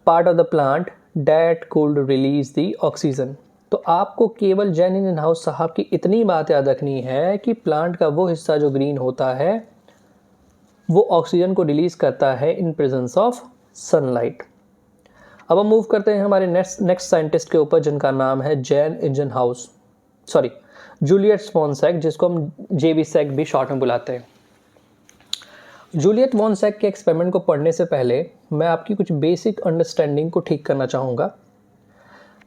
part of the plant that could release the oxygen। तो आपको केवल जैन इंजनहाउस साहब की इतनी बात याद रखनी है कि प्लांट का वो हिस्सा जो ग्रीन होता है वो ऑक्सीजन को रिलीज करता है इन प्रेजेंस ऑफ सनलाइट। अब हम मूव करते हैं हमारे नेक्स्ट साइंटिस्ट के ऊपर, जिनका नाम है जैन इंजनहाउस, सॉरी जूलियट वॉन-सैक, जिसको हम JV-सैक भी शॉर्ट में बुलाते हैं। जूलियट वॉन-सैक के एक्सपेरिमेंट को पढ़ने से पहले मैं आपकी कुछ बेसिक अंडरस्टैंडिंग को ठीक करना चाहूँगा,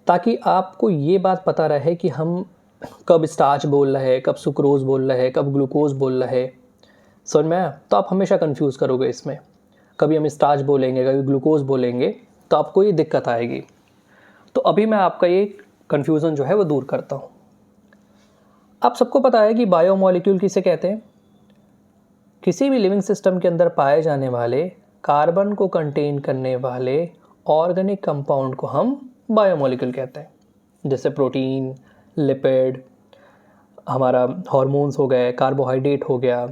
ताकि आपको ये बात पता रहे कि हम कब स्टार्च बोल रहे हैं, कब सुक्रोज बोल रहे हैं, कब ग्लूकोज बोल रहे हैं। समझ में आया? तो आप हमेशा कंफ्यूज करोगे इसमें, कभी हम स्टार्च बोलेंगे, कभी ग्लूकोज बोलेंगे, तो आपको ये दिक्कत आएगी। तो अभी मैं आपका ये कन्फ्यूज़न जो है वो दूर करता हूँ। आप सबको पता है कि बायोमॉलिक्यूल किसे कहते हैं? किसी भी लिविंग सिस्टम के अंदर पाए जाने वाले कार्बन को कंटेन करने वाले ऑर्गेनिक कंपाउंड को हम बायोमॉलिक्यूल कहते हैं। जैसे प्रोटीन, लिपिड, हमारा हार्मोन्स हो गए, कार्बोहाइड्रेट हो गया,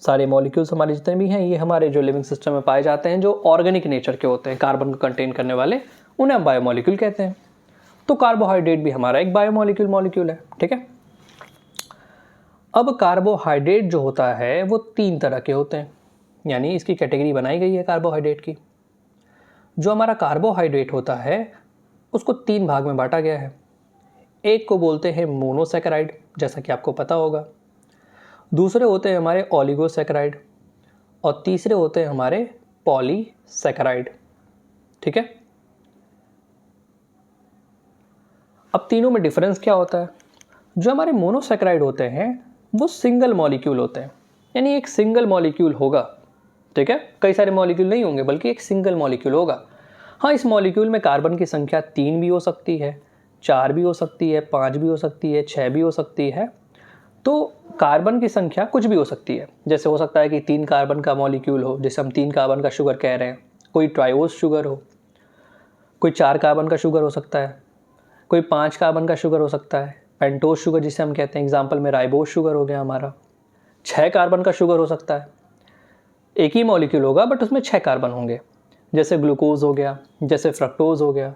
सारे मॉलिक्यूल्स हमारे जितने भी हैं ये हमारे जो लिविंग सिस्टम में पाए जाते हैं, जो ऑर्गेनिक नेचर के होते हैं, कार्बन को कंटेन करने वाले, उन्हें हम बायोमॉलिक्यूल कहते हैं। तो कार्बोहाइड्रेट भी हमारा एक बायोमॉलिक्यूल है, ठीक है। अब कार्बोहाइड्रेट जो होता है वो 3 तरह के होते हैं, यानी इसकी कैटेगरी बनाई गई है कार्बोहाइड्रेट की। जो हमारा कार्बोहाइड्रेट होता है उसको 3 भाग में बांटा गया है। एक को बोलते हैं मोनोसैकेराइड, जैसा कि आपको पता होगा। दूसरे होते हैं हमारे ओलिगोसैकेराइड, और तीसरे होते हैं हमारे पॉलीसैकेराइड, ठीक है। अब तीनों में डिफरेंस क्या होता है? जो हमारे मोनोसैकेराइड होते हैं वो सिंगल मॉलिक्यूल होते हैं, यानी एक सिंगल मॉलिक्यूल होगा, ठीक है। कई सारे मॉलिक्यूल नहीं होंगे बल्कि एक सिंगल मॉलिक्यूल होगा। हाँ, इस मॉलिक्यूल में कार्बन की संख्या 3 भी हो सकती है, 4 भी हो सकती है, 5 भी हो सकती है, 6 भी हो सकती है। तो कार्बन की संख्या कुछ भी हो सकती है। जैसे हो सकता है कि 3 कार्बन का मॉलिक्यूल हो, जैसे हम 3 कार्बन का शुगर कह रहे हैं, कोई ट्राइओस शुगर हो, कोई 4 कार्बन का शुगर हो सकता है, कोई 5 कार्बन का शुगर हो सकता है, पेंटोस शुगर जिसे हम कहते हैं, एग्जाम्पल में राइबोस शुगर हो गया हमारा। 6 कार्बन का शुगर हो सकता है, एक ही मॉलिक्यूल होगा बट उसमें 6 कार्बन होंगे, जैसे ग्लूकोज हो गया, जैसे फ्रक्टोज हो गया।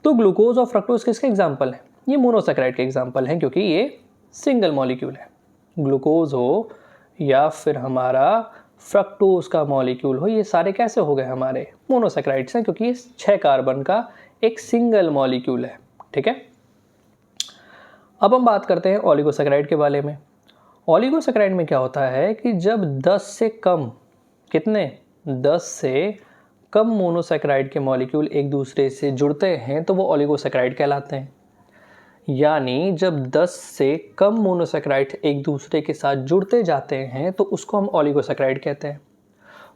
तो ग्लूकोज और फ्रक्टोज किसके एग्जाम्पल हैं? ये मोनोसैकेराइड के एग्जाम्पल हैं, क्योंकि ये सिंगल मॉलिक्यूल है। ग्लूकोज हो या फिर हमारा फ्रक्टोज का मॉलिक्यूल हो, ये सारे कैसे हो गए? हमारे मोनोसैकेराइड्स हैं, क्योंकि ये 6 कार्बन का एक सिंगल मॉलिक्यूल है, ठीक है। अब हम बात करते हैं ओलिगोसैकेराइड के बारे में। ओलिगोसैकेराइड में क्या होता है कि जब 10 से कम, कितने? 10 से कम मोनोसैकेराइड के मॉलिक्यूल एक दूसरे से जुड़ते हैं तो वो ओलिगोसैकेराइड कहलाते हैं। यानी जब 10 से कम मोनोसैकेराइड एक दूसरे के साथ जुड़ते जाते हैं तो उसको हम ओलिगोसैकेराइड कहते हैं।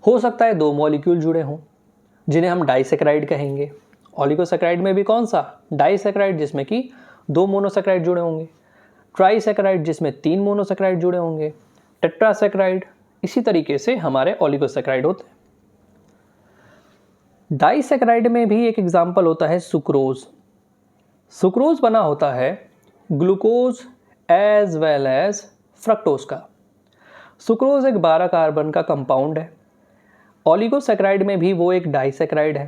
हो सकता है 2 मॉलिक्यूल जुड़े हों जिन्हें हम डाइसैकेराइड कहेंगे। ओलिगोसैकेराइड में भी कौन सा? डाइसैकेराइड, जिसमें कि 2 मोनोसैकेराइड जुड़े होंगे। ट्राइसैकेराइड जिसमें 3 मोनोसैकेराइड जुड़े होंगे। टेट्रासैकेराइड इसी तरीके से हमारे ओलिगोसैकेराइड होते हैं। डाइसैकेराइड में भी एक एग्जाम्पल होता है सुक्रोज। सुक्रोज बना होता है glucose as well as fructose का। सुक्रोज एक 12 कार्बन का कंपाउंड है। ओलिगोसैकेराइड में भी वो एक डाइसैकेराइड है,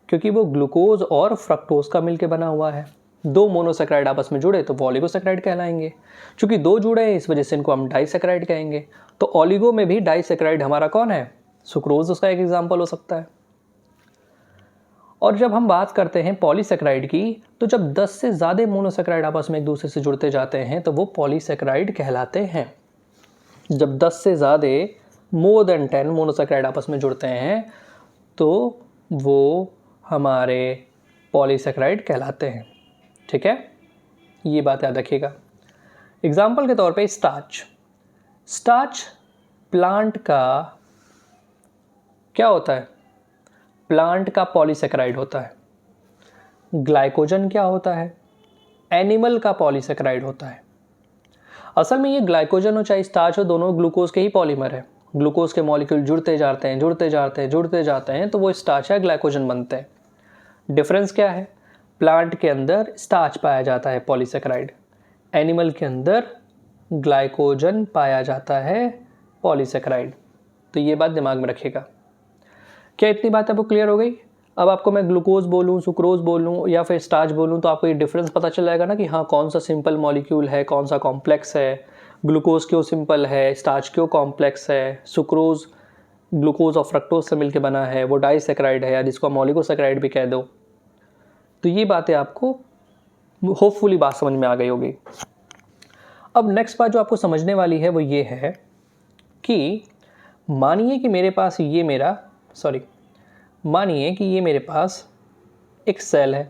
क्योंकि वो ग्लूकोज और फ्रक्टोज का मिलकर बना हुआ है। दो मोनोसैकेराइड आपस में जुड़े तो वो ओलिगोसैकेराइड कहलाएंगे। चूंकि दो जुड़े हैं इस वजह से इनको हम डाइसैकेराइड कहेंगे। तो ओलिगो में भी डाइसैकेराइड हमारा कौन है? सुक्रोज उसका एक एग्जाम्पल हो सकता है। और जब हम बात करते हैं पॉलीसैकेराइड की, तो जब 10 से ज़्यादा मोनोसैकेराइड आपस में एक दूसरे से जुड़ते जाते हैं तो वो पॉलीसैकेराइड कहलाते हैं। जब 10 से ज़्यादा मोर देन 10 मोनोसैकेराइड आपस में जुड़ते हैं तो वो हमारे पॉलीसैकेराइड कहलाते हैं। ठीक है, ये बात याद रखिएगा। एग्जाम्पल के तौर पे स्टार्च। स्टार्च प्लांट का क्या होता है? प्लांट का पॉलीसैकेराइड होता है। ग्लाइकोजन क्या होता है? एनिमल का पॉलीसैकेराइड होता है। असल में ये ग्लाइकोजन हो चाहे स्टार्च हो, दोनों ग्लूकोज के ही पॉलीमर है। ग्लूकोज के मॉलिक्यूल जुड़ते जाते हैं तो वो स्टार्च या ग्लाइकोजन बनते हैं। डिफरेंस क्या है? प्लांट के अंदर स्टार्च पाया जाता है पॉलीसैकेराइड, एनिमल के अंदर ग्लाइकोजन पाया जाता है पॉलीसैकेराइड। तो ये बात दिमाग में रखिएगा। क्या इतनी बात आपको क्लियर हो गई? अब आपको मैं ग्लूकोज बोलूँ, सुक्रोज बोलूँ या फिर स्टार्च बोलूँ तो आपको ये डिफरेंस पता चल जाएगा ना कि हाँ कौन सा सिंपल मॉलिक्यूल है, कौन सा कॉम्प्लेक्स है। ग्लूकोज क्यों सिंपल है, स्टार्च क्यों कॉम्प्लेक्स है, सुक्रोज ग्लूकोज और फ्रक्टोज से मिलकर बना है, वो डाइसैकेराइड है या जिसको हम ओलिगोसैकेराइड भी कह दो। तो ये बातें आपको होपफुली बात समझ में आ गई होगी। अब नेक्स्ट बात जो आपको समझने वाली है वो ये है कि मानिए कि मेरे पास एक सेल है,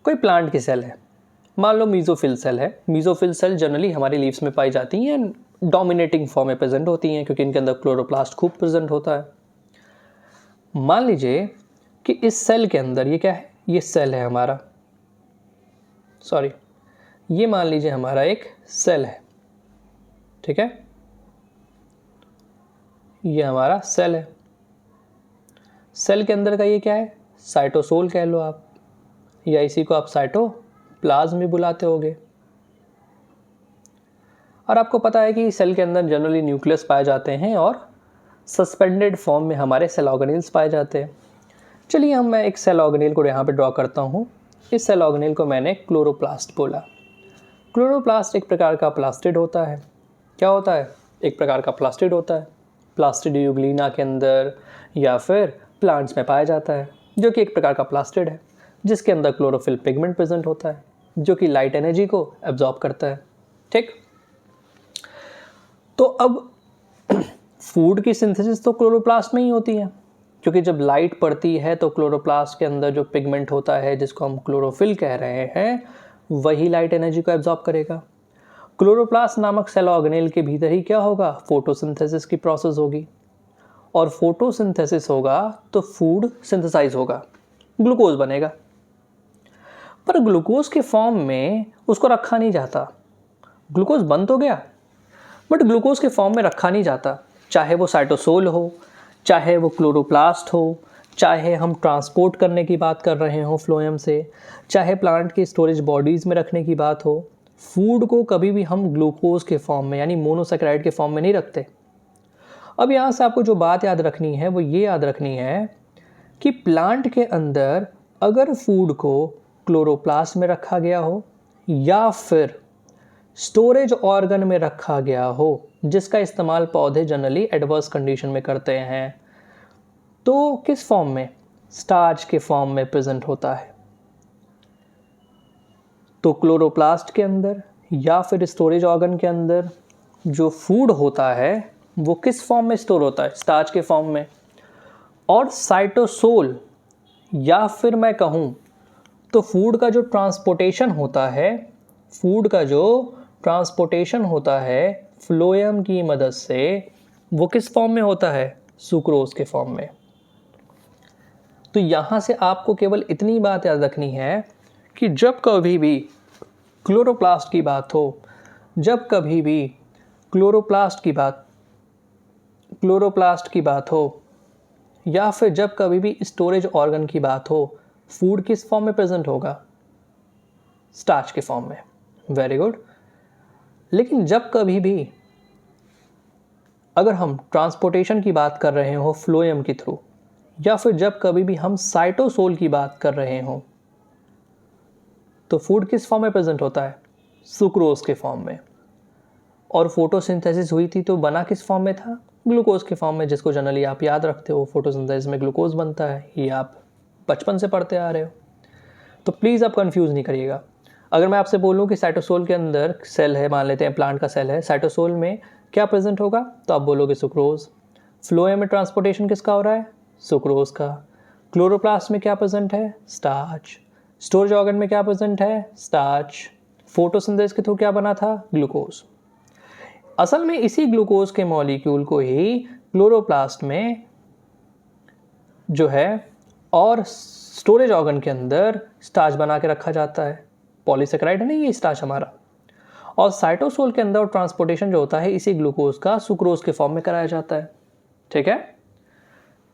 कोई प्लांट की सेल है। मान लो मीज़ोफिल सेल है। मीज़ोफिल सेल जनरली हमारी लीव्स में पाई जाती हैं, डोमिनेटिंग फॉर्म में प्रेजेंट होती हैं क्योंकि इनके अंदर क्लोरोप्लास्ट खूब प्रेजेंट होता है। मान लीजिए कि इस सेल के अंदर ये क्या है? ये सेल है हमारा, ये मान लीजिए हमारा एक सेल है। ठीक है, ये हमारा सेल है। सेल के अंदर का ये क्या है? साइटोसोल कह लो आप, या इसी को आप साइटोप्लाज्म भी बुलाते होगे। और आपको पता है कि सेल के अंदर जनरली न्यूक्लियस पाए जाते हैं और सस्पेंडेड फॉर्म में हमारे सेल ऑर्गेनेल्स पाए जाते हैं। चलिए मैं एक सेल ऑर्गेनेल को यहाँ पे ड्रॉ करता हूँ। इस सेल ऑर्गेनेल को मैंने क्लोरोप्लास्ट बोला। क्लोरोप्लास्ट एक प्रकार का प्लास्टिड होता है। क्या होता है? एक प्रकार का प्लास्टिड होता है। प्लास्टिड यूग्लिना के अंदर या फिर प्लांट्स में पाया जाता है, जो कि एक प्रकार का प्लास्टिड है जिसके अंदर क्लोरोफिल पिगमेंट प्रेजेंट होता है जो कि लाइट एनर्जी को एब्जॉर्ब करता है। ठीक, तो अब फूड की सिंथेसिस तो क्लोरोप्लास्ट में ही होती है, क्योंकि जब लाइट पड़ती है तो क्लोरोप्लास्ट के अंदर जो पिगमेंट होता है जिसको हम क्लोरोफिल कह रहे हैं वही लाइट एनर्जी को एब्जॉर्ब करेगा। क्लोरोप्लास्ट नामक सेल ऑर्गेनेल के भीतर ही क्या होगा? फोटोसिंथेसिस की प्रोसेस होगी, और फोटोसिंथेसिस होगा तो फूड सिंथेसाइज होगा, ग्लूकोज बनेगा। पर ग्लूकोज के फॉर्म में उसको रखा नहीं जाता। ग्लूकोज बन तो गया बट ग्लूकोज के फॉर्म में रखा नहीं जाता। चाहे वो साइटोसोल हो, चाहे वो क्लोरोप्लास्ट हो, चाहे हम ट्रांसपोर्ट करने की बात कर रहे हो फ्लोएम से, चाहे प्लांट की स्टोरेज बॉडीज़ में रखने की बात हो, फूड को कभी भी हम ग्लूकोज के फॉर्म में यानी मोनोसैकेराइड के फॉर्म में नहीं रखते। अब यहाँ से आपको जो बात याद रखनी है वो ये याद रखनी है कि प्लांट के अंदर अगर फूड को क्लोरोप्लास्ट में रखा गया हो या फिर स्टोरेज ऑर्गन में रखा गया हो, जिसका इस्तेमाल पौधे जनरली एडवर्स कंडीशन में करते हैं, तो किस फॉर्म में? स्टार्च के फॉर्म में प्रेजेंट होता है। तो क्लोरोप्लास्ट के अंदर या फिर स्टोरेज ऑर्गन के अंदर जो फूड होता है वो किस फॉर्म में स्टोर होता है? स्टार्च के फॉर्म में। और साइटोसोल या फिर मैं कहूँ तो फूड का जो ट्रांसपोर्टेशन होता है फ्लोएम की मदद से, वो किस फॉर्म में होता है? सुक्रोज के फॉर्म में। तो यहाँ से आपको केवल इतनी बात याद रखनी है कि जब कभी भी क्लोरोप्लास्ट की बात हो, जब कभी भी क्लोरोप्लास्ट की बात क्लोरोप्लास्ट की बात हो या फिर जब कभी भी स्टोरेज ऑर्गन की बात हो, फूड किस फॉर्म में प्रेजेंट होगा? स्टार्च के फॉर्म में। Very good. लेकिन जब कभी भी अगर हम ट्रांसपोर्टेशन की बात कर रहे हो फ्लोएम के थ्रू, या फिर जब कभी भी हम साइटोसोल की बात कर रहे हो, तो फूड किस फॉर्म में प्रेजेंट होता है? सुक्रोज के फॉर्म में। और फोटोसिंथेसिस हुई थी तो बना किस फॉर्म में था? ग्लूकोज के फॉर्म में, जिसको जनरली आप याद रखते हो, फोटोसिंथेसिस में ग्लूकोज बनता है, ये आप बचपन से पढ़ते आ रहे हो। तो प्लीज़ आप कंफ्यूज नहीं करिएगा। अगर मैं आपसे बोलूं कि साइटोसोल के अंदर सेल है, मान लेते हैं प्लांट का सेल है, साइटोसोल में क्या प्रेजेंट होगा, तो आप बोलोगे सुक्रोज। फ्लोएम में ट्रांसपोर्टेशन किसका हो रहा है? सुक्रोज का। क्लोरोप्लास्ट में क्या प्रेजेंट है? स्टार्च। स्टोरेज ऑर्गन में क्या प्रेजेंट है? स्टार्च। फोटोसिंथेसिस के थ्रू क्या बना था? ग्लूकोज। असल में इसी ग्लूकोज के मॉलिक्यूल को ही क्लोरोप्लास्ट में जो है और स्टोरेज ऑर्गन के अंदर स्टार्च बना के रखा जाता है। पॉलीसेकेराइड है ना ये स्टार्च हमारा। और साइटोसोल के अंदर ट्रांसपोर्टेशन जो होता है इसी ग्लूकोज का सुक्रोज के फॉर्म में कराया जाता है। ठीक है,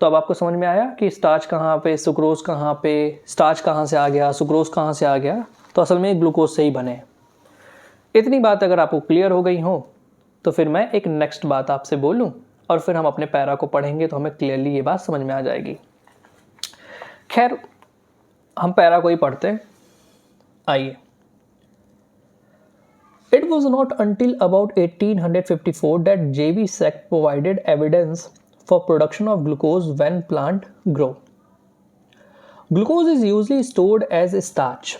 तो अब आपको समझ में आया कि स्टार्च कहाँ पे, सुक्रोज कहाँ पे, स्टार्च कहाँ से आ गया, सुक्रोज कहाँ से आ गया। तो असल में ग्लूकोज से ही बने। इतनी बात अगर आपको क्लियर हो गई हो तो फिर मैं एक नेक्स्ट बात आपसे बोलूं और फिर हम अपने पैरा को पढ़ेंगे तो हमें क्लियरली ये बात समझ में आ जाएगी। खैर, हम पैरा को ही पढ़ते हैं। आइए। It was not until about 1854 that J.V. Sect provided evidence for production of glucose when plant grow. Glucose is usually stored as starch.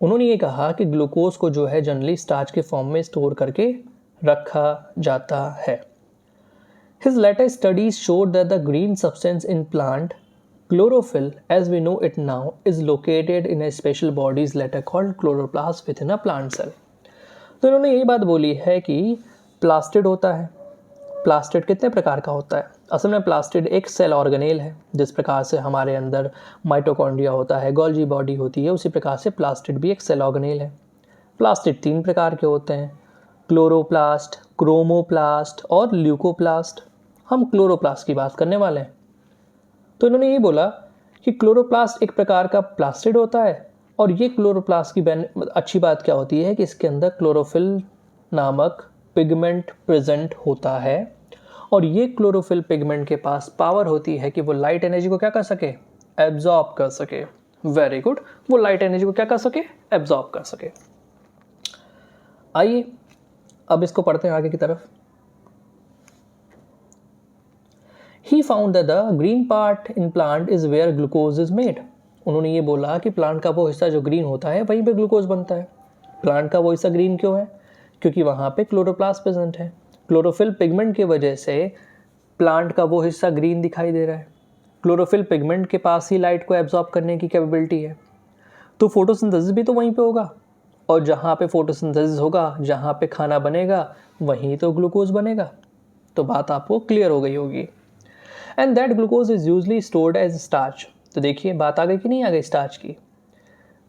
उन्होंने ये कहा कि ग्लूकोज को जो है जनरली स्टार्च के फॉर्म में स्टोर करके रखा जाता है। His later studies showed that the green substance in plant chlorophyll, as we know it now, is located in a special body's later called chloroplast within a plant cell. तो इन्होंने यही बात बोली है कि प्लास्टिड होता है। प्लास्टिड कितने प्रकार का होता है? असल में प्लास्टिड एक सेल ऑर्गेनेल है। जिस प्रकार से हमारे अंदर माइटोकॉन्ड्रिया होता है, गोल्जी बॉडी होती है, उसी प्रकार से प्लास्टिड भी एक सेल ऑर्गेनेल है। प्लास्टिड 3 प्रकार के होते हैं, क्लोरोप्लास्ट, क्रोमोप्लास्ट और ल्यूकोप्लास्ट। हम क्लोरोप्लास्ट की बात करने वाले हैं। तो इन्होंने ये बोला कि क्लोरोप्लास्ट एक प्रकार का प्लास्टिड होता है और ये क्लोरोप्लास्ट की अच्छी बात क्या होती है कि इसके अंदर क्लोरोफिल नामक पिगमेंट प्रेजेंट होता है और ये क्लोरोफिल पिगमेंट के पास पावर होती है कि वो लाइट एनर्जी को क्या कर सके? एब्जॉर्ब कर सके। वेरी गुड, वो लाइट एनर्जी को क्या कर सके? एब्जॉर्ब कर सके। आइए अब इसको पढ़ते हैं आगे की तरफ। He found that the green part in plant is where glucose is made. उन्होंने ये बोला कि प्लांट का वो हिस्सा जो ग्रीन होता है वहीं पे ग्लूकोज बनता है। प्लांट का वो हिस्सा ग्रीन क्यों है? क्योंकि वहाँ पे क्लोरोप्लास्ट प्रेजेंट है। क्लोरोफिल पिगमेंट की वजह से प्लांट का वो हिस्सा ग्रीन दिखाई दे रहा है। क्लोरोफिल पिगमेंट के पास ही लाइट को एब्जॉर्ब करने की कैपेबिलिटी है। तो फोटोसिंथेसिस भी तो वहीं पे होगा और जहाँ पे फोटोसिंथेसिस होगा, जहाँ पे खाना बनेगा, वहीं तो ग्लूकोज बनेगा। तो बात आपको क्लियर हो गई होगी। And that glucose is usually stored as starch. तो देखिए बात आ गई कि नहीं आ गई स्टार्च की।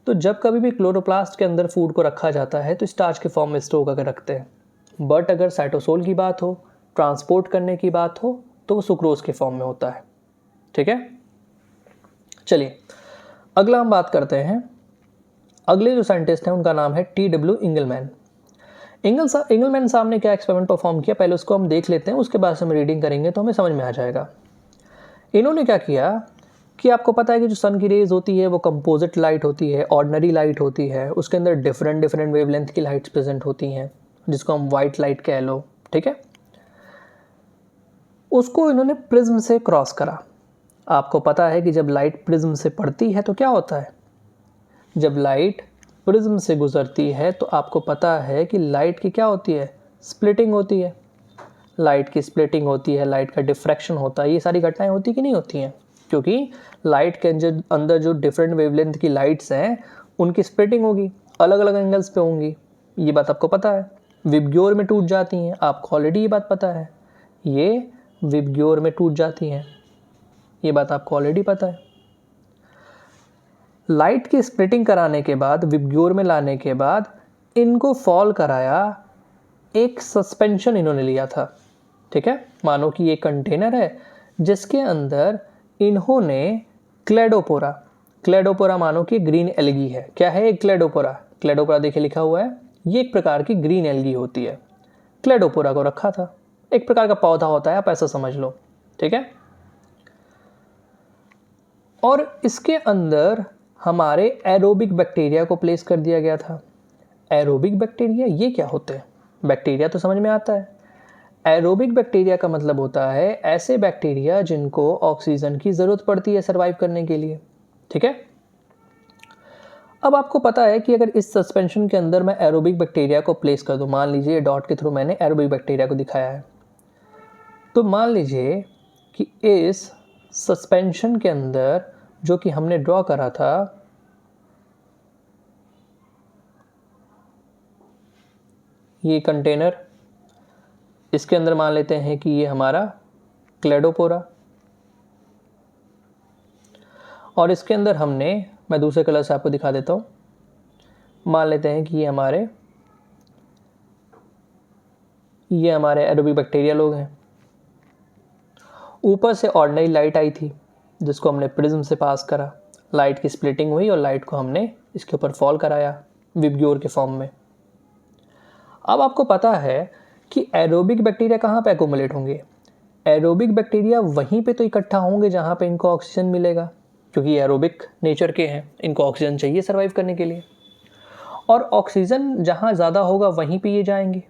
तो जब कभी भी क्लोरोप्लास्ट के अंदर फूड को रखा जाता है तो स्टार्च के फॉर्म में स्टोर करके रखते हैं। बट अगर साइटोसोल की बात हो, ट्रांसपोर्ट करने की बात हो, तो वो सुक्रोज के फॉर्म में होता है। ठीक है, चलिए अगला हम बात करते हैं। अगले जो साइंटिस्ट हैं उनका नाम है TW इंगलमैन। इंगलमैन साहब ने क्या एक्सपेरिमेंट परफॉर्म किया, पहले उसको हम देख लेते हैं, उसके बाद हम रीडिंग करेंगे तो हमें समझ में आ जाएगा। इन्होंने क्या किया कि आपको पता है कि जो सन की रेज होती है वो कंपोजिट लाइट होती है, ऑर्डिनरी लाइट होती है, उसके अंदर डिफरेंट वेवलेंथ की लाइट्स प्रेजेंट होती हैं जिसको हम वाइट लाइट कह लो। ठीक है, उसको इन्होंने प्रिज्म से क्रॉस करा। आपको पता है कि जब लाइट प्रिज्म से पड़ती है तो क्या होता है? जब लाइट प्रिज्म से गुजरती है तो आपको पता है कि लाइट की क्या होती है? स्प्लिटिंग होती है। लाइट की स्प्लिटिंग होती है, लाइट का डिफ्रैक्शन होता है, ये सारी घटनाएं होती कि नहीं होती हैं? क्योंकि लाइट के अंदर जो डिफरेंट वेवलेंथ की लाइट्स हैं उनकी स्प्लिटिंग होगी, अलग अलग एंगल्स पे होंगी। ये बात आपको पता है। विबग्योर में टूट जाती हैं, आपको ऑलरेडी ये बात पता है। ये विबग्योर में टूट जाती हैं, ये बात आपको ऑलरेडी पता है। लाइट की स्प्लिटिंग कराने के बाद, विबग्योर में लाने के बाद इनको फॉल कराया, एक सस्पेंशन इन्होंने लिया था। ठीक है, मानो कि ये कंटेनर है जिसके अंदर इन्होंने क्लेडोपोरा, क्लेडोपोरा मानो कि ग्रीन एल्गी है। क्या है एक क्लेडोपोरा? क्लेडोपोरा देखिए लिखा हुआ है, ये एक प्रकार की ग्रीन एल्गी होती है। क्लेडोपोरा को रखा था, एक प्रकार का पौधा होता है, आप ऐसा समझ लो, ठीक है। और इसके अंदर हमारे एरोबिक बैक्टीरिया को प्लेस कर दिया गया था। एरोबिक बैक्टीरिया ये क्या होते हैं? बैक्टीरिया तो समझ में आता है। एरोबिक बैक्टीरिया का मतलब होता है ऐसे बैक्टीरिया जिनको ऑक्सीजन की ज़रूरत पड़ती है सर्वाइव करने के लिए, ठीक है। अब आपको पता है कि अगर इस सस्पेंशन के अंदर मैं एरोबिक बैक्टीरिया को प्लेस कर दूं, मान लीजिए डॉट के थ्रू मैंने एरोबिक बैक्टीरिया को दिखाया है, तो मान लीजिए कि इस सस्पेंशन के अंदर जो कि हमने ड्रॉ करा था, ये कंटेनर, इसके अंदर मान लेते हैं कि ये हमारा क्लेडोपोरा, और इसके अंदर हमने, मैं दूसरे कलर से आपको दिखा देता हूँ, मान लेते हैं कि ये हमारे एरोबिक बैक्टीरिया लोग हैं। ऊपर से ऑर्डिनरी लाइट आई थी जिसको हमने प्रिज्म से पास करा, लाइट की स्प्लिटिंग हुई और लाइट को हमने इसके ऊपर फॉल कराया विब्ग्योर के फॉर्म में। अब आपको पता है कि एरोबिक बैक्टीरिया कहाँ पे एक्युमुलेट होंगे? एरोबिक बैक्टीरिया वहीं पे तो इकट्ठा होंगे जहाँ पे इनको ऑक्सीजन मिलेगा, क्योंकि एरोबिक नेचर के हैं, इनको ऑक्सीजन चाहिए सर्वाइव करने के लिए। और ऑक्सीजन जहाँ ज़्यादा होगा वहीं पे ये जाएंगे,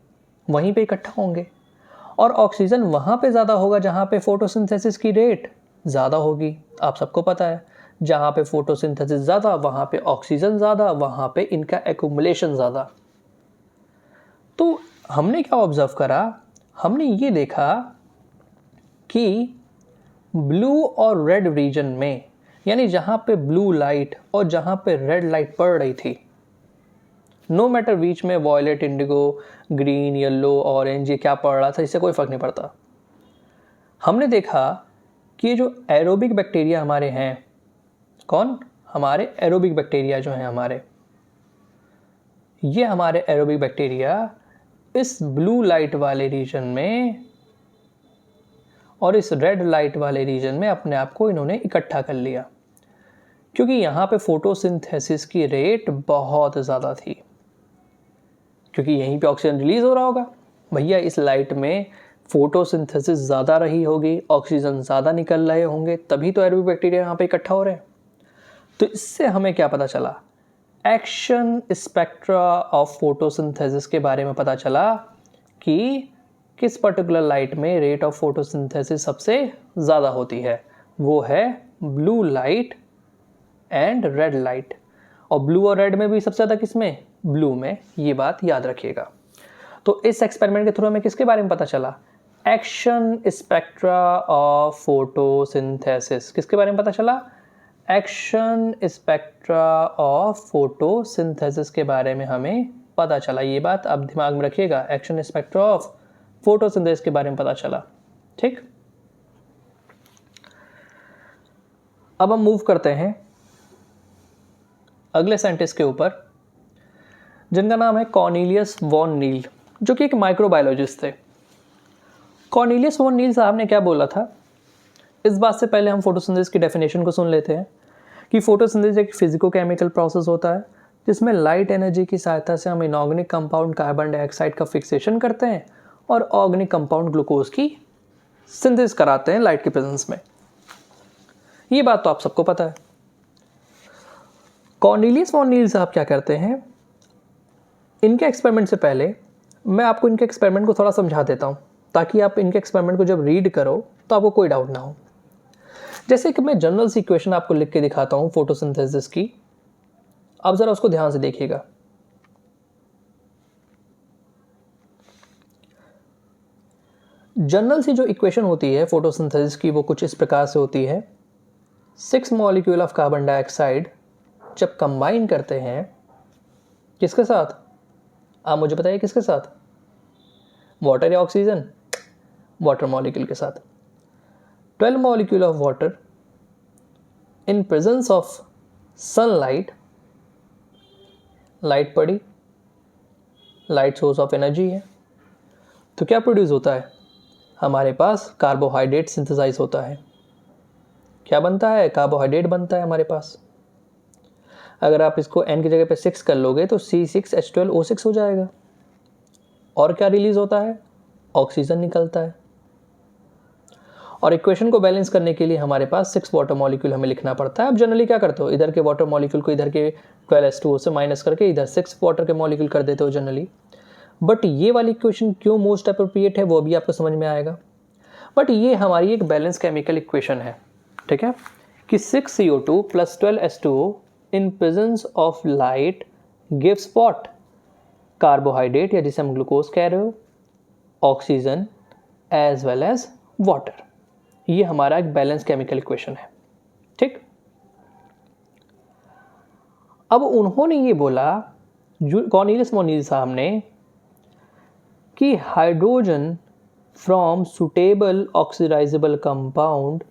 वहीं पे इकट्ठा होंगे। और ऑक्सीजन वहाँ पे ज़्यादा होगा जहाँ पे फोटोसिंथेसिस की रेट ज़्यादा होगी। आप सबको पता है जहाँ पे फोटोसिंथेसिस ज़्यादा वहाँ पे ऑक्सीजन ज़्यादा, वहाँ पे इनका एक्युमुलेशन ज़्यादा। तो हमने क्या ऑब्जर्व करा? हमने ये देखा कि ब्लू और रेड रीजन में, यानी जहाँ पे ब्लू लाइट और जहाँ पे रेड लाइट पड़ रही थी, नो मैटर बीच में violet, indigo, green, yellow, orange, ये क्या पड़ रहा था, इससे कोई फ़र्क नहीं पड़ता। हमने देखा कि ये जो एरोबिक बैक्टीरिया हमारे हैं, कौन? हमारे एरोबिक बैक्टीरिया जो हैं हमारे, ये हमारे एरोबिक बैक्टीरिया इस ब्लू लाइट वाले रीजन में और इस रेड लाइट वाले रीजन में अपने आप को इन्होंने इकट्ठा कर लिया, क्योंकि यहाँ पे फोटोसिंथेसिस की रेट बहुत ज़्यादा थी, क्योंकि यहीं पे ऑक्सीजन रिलीज़ हो रहा होगा। भैया इस लाइट में फोटोसिंथेसिस ज़्यादा रही होगी, ऑक्सीजन ज़्यादा निकल रहे होंगे, तभी तो एरोबिक बैक्टीरिया यहाँ पे इकट्ठा हो रहे हैं। तो इससे हमें क्या पता चला? एक्शन स्पेक्ट्रा ऑफ फोटोसिंथेसिस के बारे में पता चला कि किस पर्टिकुलर लाइट में रेट ऑफ फोटोसिंथेसिस सबसे ज़्यादा होती है। वो है blue light and red light. और ब्लू और रेड में भी सबसे ज़्यादा किस में? ब्लू में। ये बात याद रखिएगा। तो इस एक्सपेरिमेंट के थ्रू हमें किसके बारे में पता चला? Action spectra of photosynthesis. किसके बारे में पता चला? एक्शन स्पेक्ट्रा ऑफ फोटोसिंथेसिस के बारे में हमें पता चला। ये बात आप दिमाग में रखिएगा, एक्शन स्पेक्ट्रा ऑफ फोटोसिंथेसिस के बारे में पता चला। ठीक, अब हम मूव करते हैं अगले साइंटिस्ट के ऊपर, जिनका नाम है कॉर्नेलियस वॉन नील, जो कि एक माइक्रोबायोलॉजिस्ट थे। कॉर्नेलियस वॉन नील साहब ने क्या बोला था, इस बात से पहले हम फोटोसिंथेसिस की डेफिनेशन को सुन लेते हैं कि फोटोसिंथेसिस एक फिजिको-केमिकल प्रोसेस होता है जिसमें लाइट एनर्जी की सहायता से हम इनऑर्गेनिक कंपाउंड कार्बन डाइऑक्साइड का फिक्सेशन करते हैं और ऑर्गेनिक कंपाउंड ग्लूकोज की सिंथेसिस कराते हैं लाइट के प्रेजेंस में। ये बात तो आप सबको पता है। कॉर्नेलियस वॉन नील साहब क्या करते हैं, इनके एक्सपेरिमेंट से पहले मैं आपको इनके एक्सपेरिमेंट को थोड़ा समझा देता हूँ, ताकि आप इनके एक्सपेरिमेंट को जब रीड करो तो आपको कोई डाउट ना हो। जैसे कि मैं जनरल सी इक्वेशन आपको लिख के दिखाता हूँ फोटोसिंथेसिस की, आप ज़रा उसको ध्यान से देखिएगा। जनरल सी जो इक्वेशन होती है फोटोसिंथेसिस की वो कुछ इस प्रकार से होती है, 6 मॉलिक्यूल ऑफ कार्बन डाइऑक्साइड जब कंबाइन करते हैं किसके साथ, आप मुझे बताइए किसके साथ? वाटर या ऑक्सीजन? वाटर मॉलिक्यूल के साथ। 12 molecule of water in presence of sunlight, light पड़ी, लाइट सोर्स ऑफ एनर्जी है, तो क्या प्रोड्यूस होता है? हमारे पास कार्बोहाइड्रेट सिंथेसाइज होता है। क्या बनता है? कार्बोहाइड्रेट बनता है हमारे पास। अगर आप इसको n की जगह पे 6 कर लोगे तो C6H12O6 हो जाएगा। और क्या रिलीज होता है? ऑक्सीजन निकलता है। और इक्वेशन को बैलेंस करने के लिए हमारे पास 6 वाटर मॉलिक्यूल हमें लिखना पड़ता है। अब जनरली क्या करते हो, इधर के वाटर मॉलिक्यूल को इधर के 12H2O से माइनस करके इधर 6 वाटर के मॉलिक्यूल कर देते हो जनरली। बट ये वाली इक्वेशन क्यों मोस्ट अप्रोप्रिएट है वो भी आपको समझ में आएगा। बट ये हमारी एक बैलेंस केमिकल इक्वेशन है, ठीक है, कि 6CO2 + 12H2O in presence of light gives what? Carbohydrate या जिसे हम ग्लूकोज कह रहे हो, oxygen as well as water. ये हमारा एक बैलेंस केमिकल इक्वेशन है, ठीक। अब उन्होंने ये बोला, कॉर्नेलियस मोनिज़ साहब ने, कि hydrogen from suitable oxidizable compound,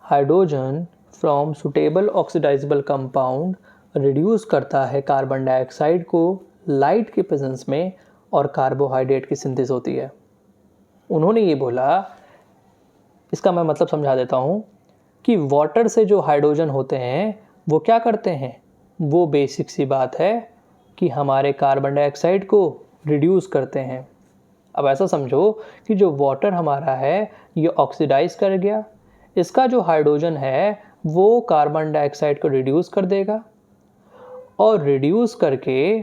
hydrogen from suitable oxidizable compound reduce करता है कार्बन डाइऑक्साइड को लाइट के प्रेजेंस में और कार्बोहाइड्रेट की सिंथेसिस होती है। उन्होंने ये बोला, इसका मैं मतलब समझा देता हूँ, कि वाटर से जो हाइड्रोजन होते हैं वो क्या करते हैं, वो बेसिक सी बात है कि हमारे कार्बन डाइऑक्साइड को रिड्यूस करते हैं। अब ऐसा समझो कि जो वाटर हमारा है ये ऑक्सीडाइज कर गया, इसका जो हाइड्रोजन है वो कार्बन डाइऑक्साइड को रिड्यूस कर देगा, और रिड्यूस करके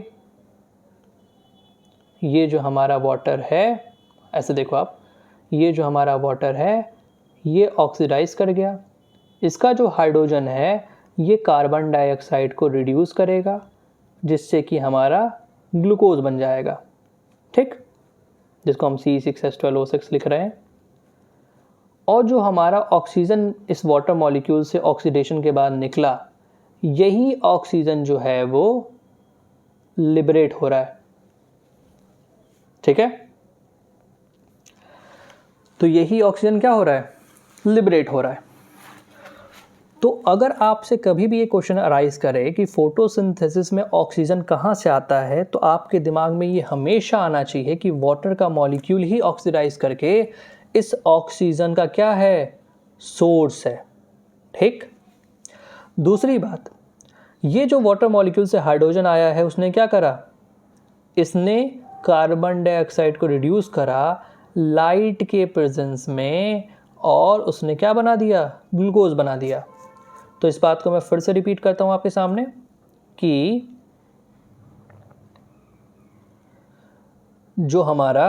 ये जो हमारा वाटर है, ऐसे देखो आप, ये जो हमारा वाटर है ये ऑक्सीडाइज कर गया, इसका जो हाइड्रोजन है ये कार्बन डाइऑक्साइड को रिड्यूस करेगा, जिससे कि हमारा ग्लूकोज बन जाएगा, ठीक, जिसको हम C6H12O6 लिख रहे हैं। और जो हमारा ऑक्सीजन इस वाटर मॉलिक्यूल से ऑक्सीडेशन के बाद निकला, यही ऑक्सीजन जो है वो लिबरेट हो रहा है, ठीक है। तो यही ऑक्सीजन क्या हो रहा है? लिबरेट हो रहा है। तो अगर आपसे कभी भी ये क्वेश्चन अराइज करे कि फोटोसिंथेसिस में ऑक्सीजन कहाँ से आता है, तो आपके दिमाग में ये हमेशा आना चाहिए कि वाटर का मॉलिक्यूल ही ऑक्सीडाइज करके इस ऑक्सीजन का क्या है? सोर्स है, ठीक। दूसरी बात, ये जो वाटर मॉलिक्यूल से हाइड्रोजन आया है उसने क्या करा? इसने कार्बन डाइऑक्साइड को रिड्यूस करा लाइट के प्रेजेंस में, और उसने क्या बना दिया? ग्लूकोज बना दिया। तो इस बात को मैं फिर से रिपीट करता हूं आपके सामने कि जो हमारा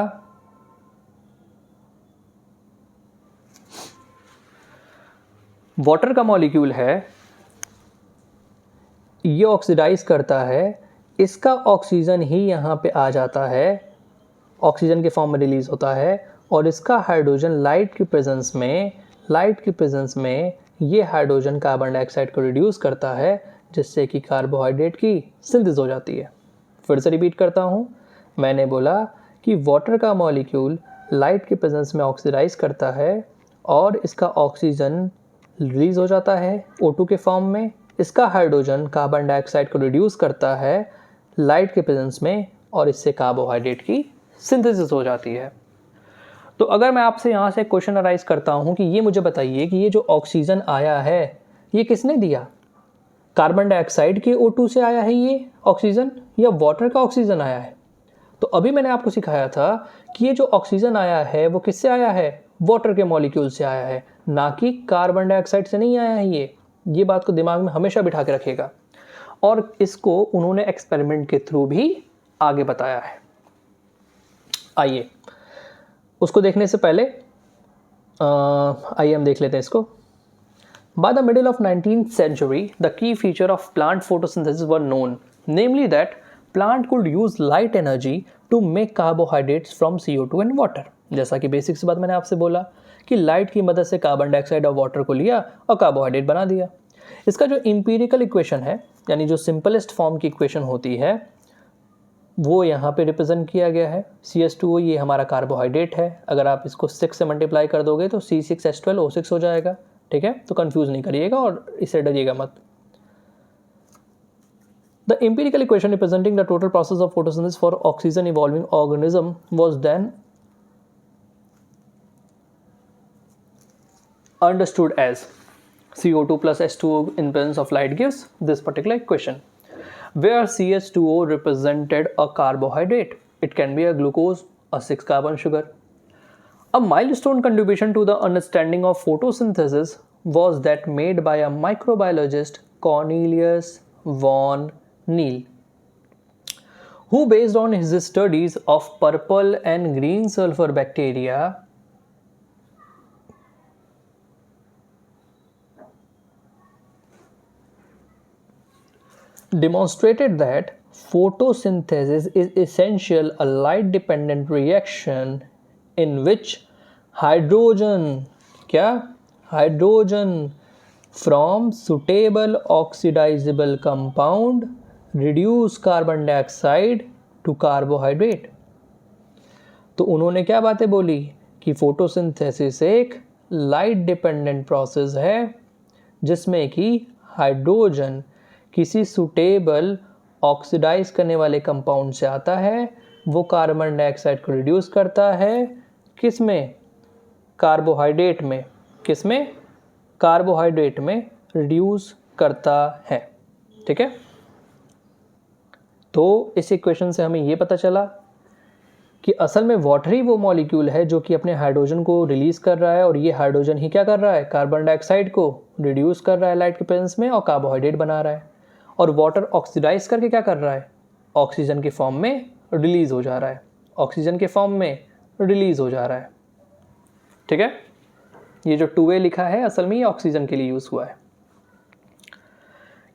वाटर का मॉलिक्यूल है ये ऑक्सीडाइज करता है, इसका ऑक्सीजन ही यहाँ पे आ जाता है, ऑक्सीजन के फॉर्म में रिलीज होता है, और इसका हाइड्रोजन लाइट की प्रेजेंस में ये हाइड्रोजन कार्बन डाइऑक्साइड को रिड्यूस करता है, जिससे कि कार्बोहाइड्रेट की सिंथेसिस हो जाती है। फिर से रिपीट करता हूँ, मैंने बोला कि वाटर का मॉलिक्यूल लाइट के प्रेजेंस में ऑक्सीडाइज करता है और इसका ऑक्सीजन रिलीज हो जाता है O2 के फॉर्म में, इसका हाइड्रोजन कार्बन डाइऑक्साइड को रिड्यूस करता है लाइट के प्रेजेंस में, और इससे कार्बोहाइड्रेट की सिंथेसिस हो जाती है। तो अगर मैं आपसे यहाँ से क्वेश्चन अराइज करता हूँ कि ये मुझे बताइए कि ये जो ऑक्सीजन आया है ये किसने दिया? कार्बन डाइऑक्साइड के O2 से आया है ये ऑक्सीजन, या वाटर का ऑक्सीजन आया है? तो अभी मैंने आपको सिखाया था कि ये जो ऑक्सीजन आया है वो किससे आया है? वाटर के मॉलिक्यूल से आया है, ना कि कार्बन डाइऑक्साइड से नहीं आया है। ये बात को दिमाग में हमेशा बिठा के रखिएगा, और इसको उन्होंने एक्सपेरिमेंट के थ्रू भी आगे बताया है। आइए उसको देखने से पहले आइए हम देख लेते हैं इसको। By the middle of 19th century, the key feature of plant photosynthesis were known, namely that plant could use light energy to make carbohydrates from CO2 and water। जैसा कि बेसिक सी बात मैंने आपसे बोला कि लाइट की मदद से कार्बन डाइऑक्साइड और वाटर को लिया और कार्बोहाइड्रेट बना दिया। इसका जो एम्पिरिकल इक्वेशन है, यानी जो सिंपलेस्ट फॉर्म की इक्वेशन होती है, वो यहाँ पे रिप्रेजेंट किया गया है। CH2O ये हमारा कार्बोहाइड्रेट है, अगर आप इसको 6 से मल्टीप्लाई कर दोगे तो C6H12O6 हो जाएगा, ठीक है। तो कंफ्यूज नहीं करिएगा और इससे डरिएगा मत। The empirical equation representing the total process of photosynthesis for oxygen evolving organism was then understood as CO2 plus H2O in presence of light gives this particular equation, where CH2O represented a carbohydrate. It can be a glucose, a 6-carbon sugar. A milestone contribution to the understanding of photosynthesis was that made by a microbiologist, Cornelius von Neal, who based on his studies of purple and green sulfur bacteria demonstrated that photosynthesis is essential a light dependent reaction in which hydrogen from suitable oxidizable compound reduce carbon dioxide to carbohydrate. तो उन्होंने क्या बातें बोली कि photosynthesis एक light dependent process है जिसमें कि हाइड्रोजन किसी सुटेबल ऑक्सीडाइज करने वाले कंपाउंड से आता है, वो कार्बन डाइऑक्साइड को रिड्यूस करता है, किसमें? कार्बोहाइड्रेट में। किसमें? कार्बोहाइड्रेट में रिड्यूस करता है। ठीक है, तो इस इक्वेशन से हमें ये पता चला कि असल में वाटर ही वो मॉलिक्यूल है जो कि अपने हाइड्रोजन को रिलीज कर रहा है, और ये हाइड्रोजन ही क्या कर रहा है? कार्बन डाइऑक्साइड को रिड्यूस कर रहा है लाइट के प्रेजेंस में और कार्बोहाइड्रेट बना रहा है, और वाटर ऑक्सीडाइज करके क्या कर रहा है? ऑक्सीजन के फॉर्म में रिलीज हो जा रहा है। ऑक्सीजन के फॉर्म में रिलीज हो जा रहा है। ठीक है, ये जो 2A लिखा है असल में ये ऑक्सीजन के लिए यूज हुआ है,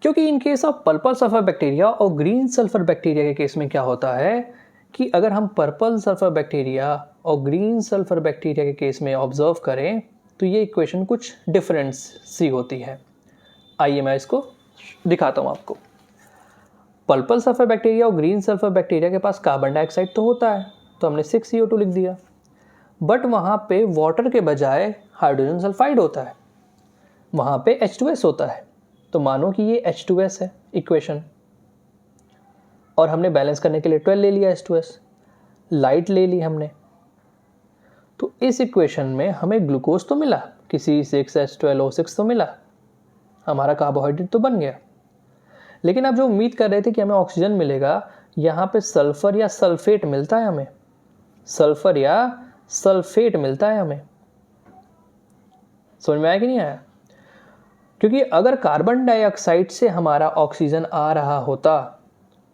क्योंकि in case of purple sulphur bacteria और ग्रीन सल्फर बैक्टीरिया के केस में क्या होता है कि अगर हम पर्पल सल्फर बैक्टीरिया और ग्रीन सल्फर बैक्टीरिया के केस में ऑब्जर्व करें तो ये इक्वेशन कुछ डिफरेंस सी होती है। आइए मैं इसको दिखाता हूँ आपको। पर्पल सल्फर बैक्टीरिया और ग्रीन सल्फर बैक्टीरिया के पास कार्बन डाइऑक्साइड तो होता है, तो हमने 6CO2 लिख दिया, बट वहाँ पे वाटर के बजाय हाइड्रोजन सल्फाइड होता है, वहाँ पे H2S होता है। तो मानो कि ये H2S है इक्वेशन, और हमने बैलेंस करने के लिए 12 ले लिया H2S, लाइट ले ली हमने। तो इस इक्वेशन में हमें ग्लूकोज तो मिला, किसी 6H12O6 तो मिला, हमारा कार्बोहाइड्रेट तो बन गया। लेकिन अब जो उम्मीद कर रहे थे कि हमें ऑक्सीजन मिलेगा, यहाँ पे सल्फर या सल्फेट मिलता है हमें, सल्फर या सल्फेट मिलता है हमें। समझ में आया कि नहीं आया? क्योंकि अगर कार्बन डाइऑक्साइड से हमारा ऑक्सीजन आ रहा होता,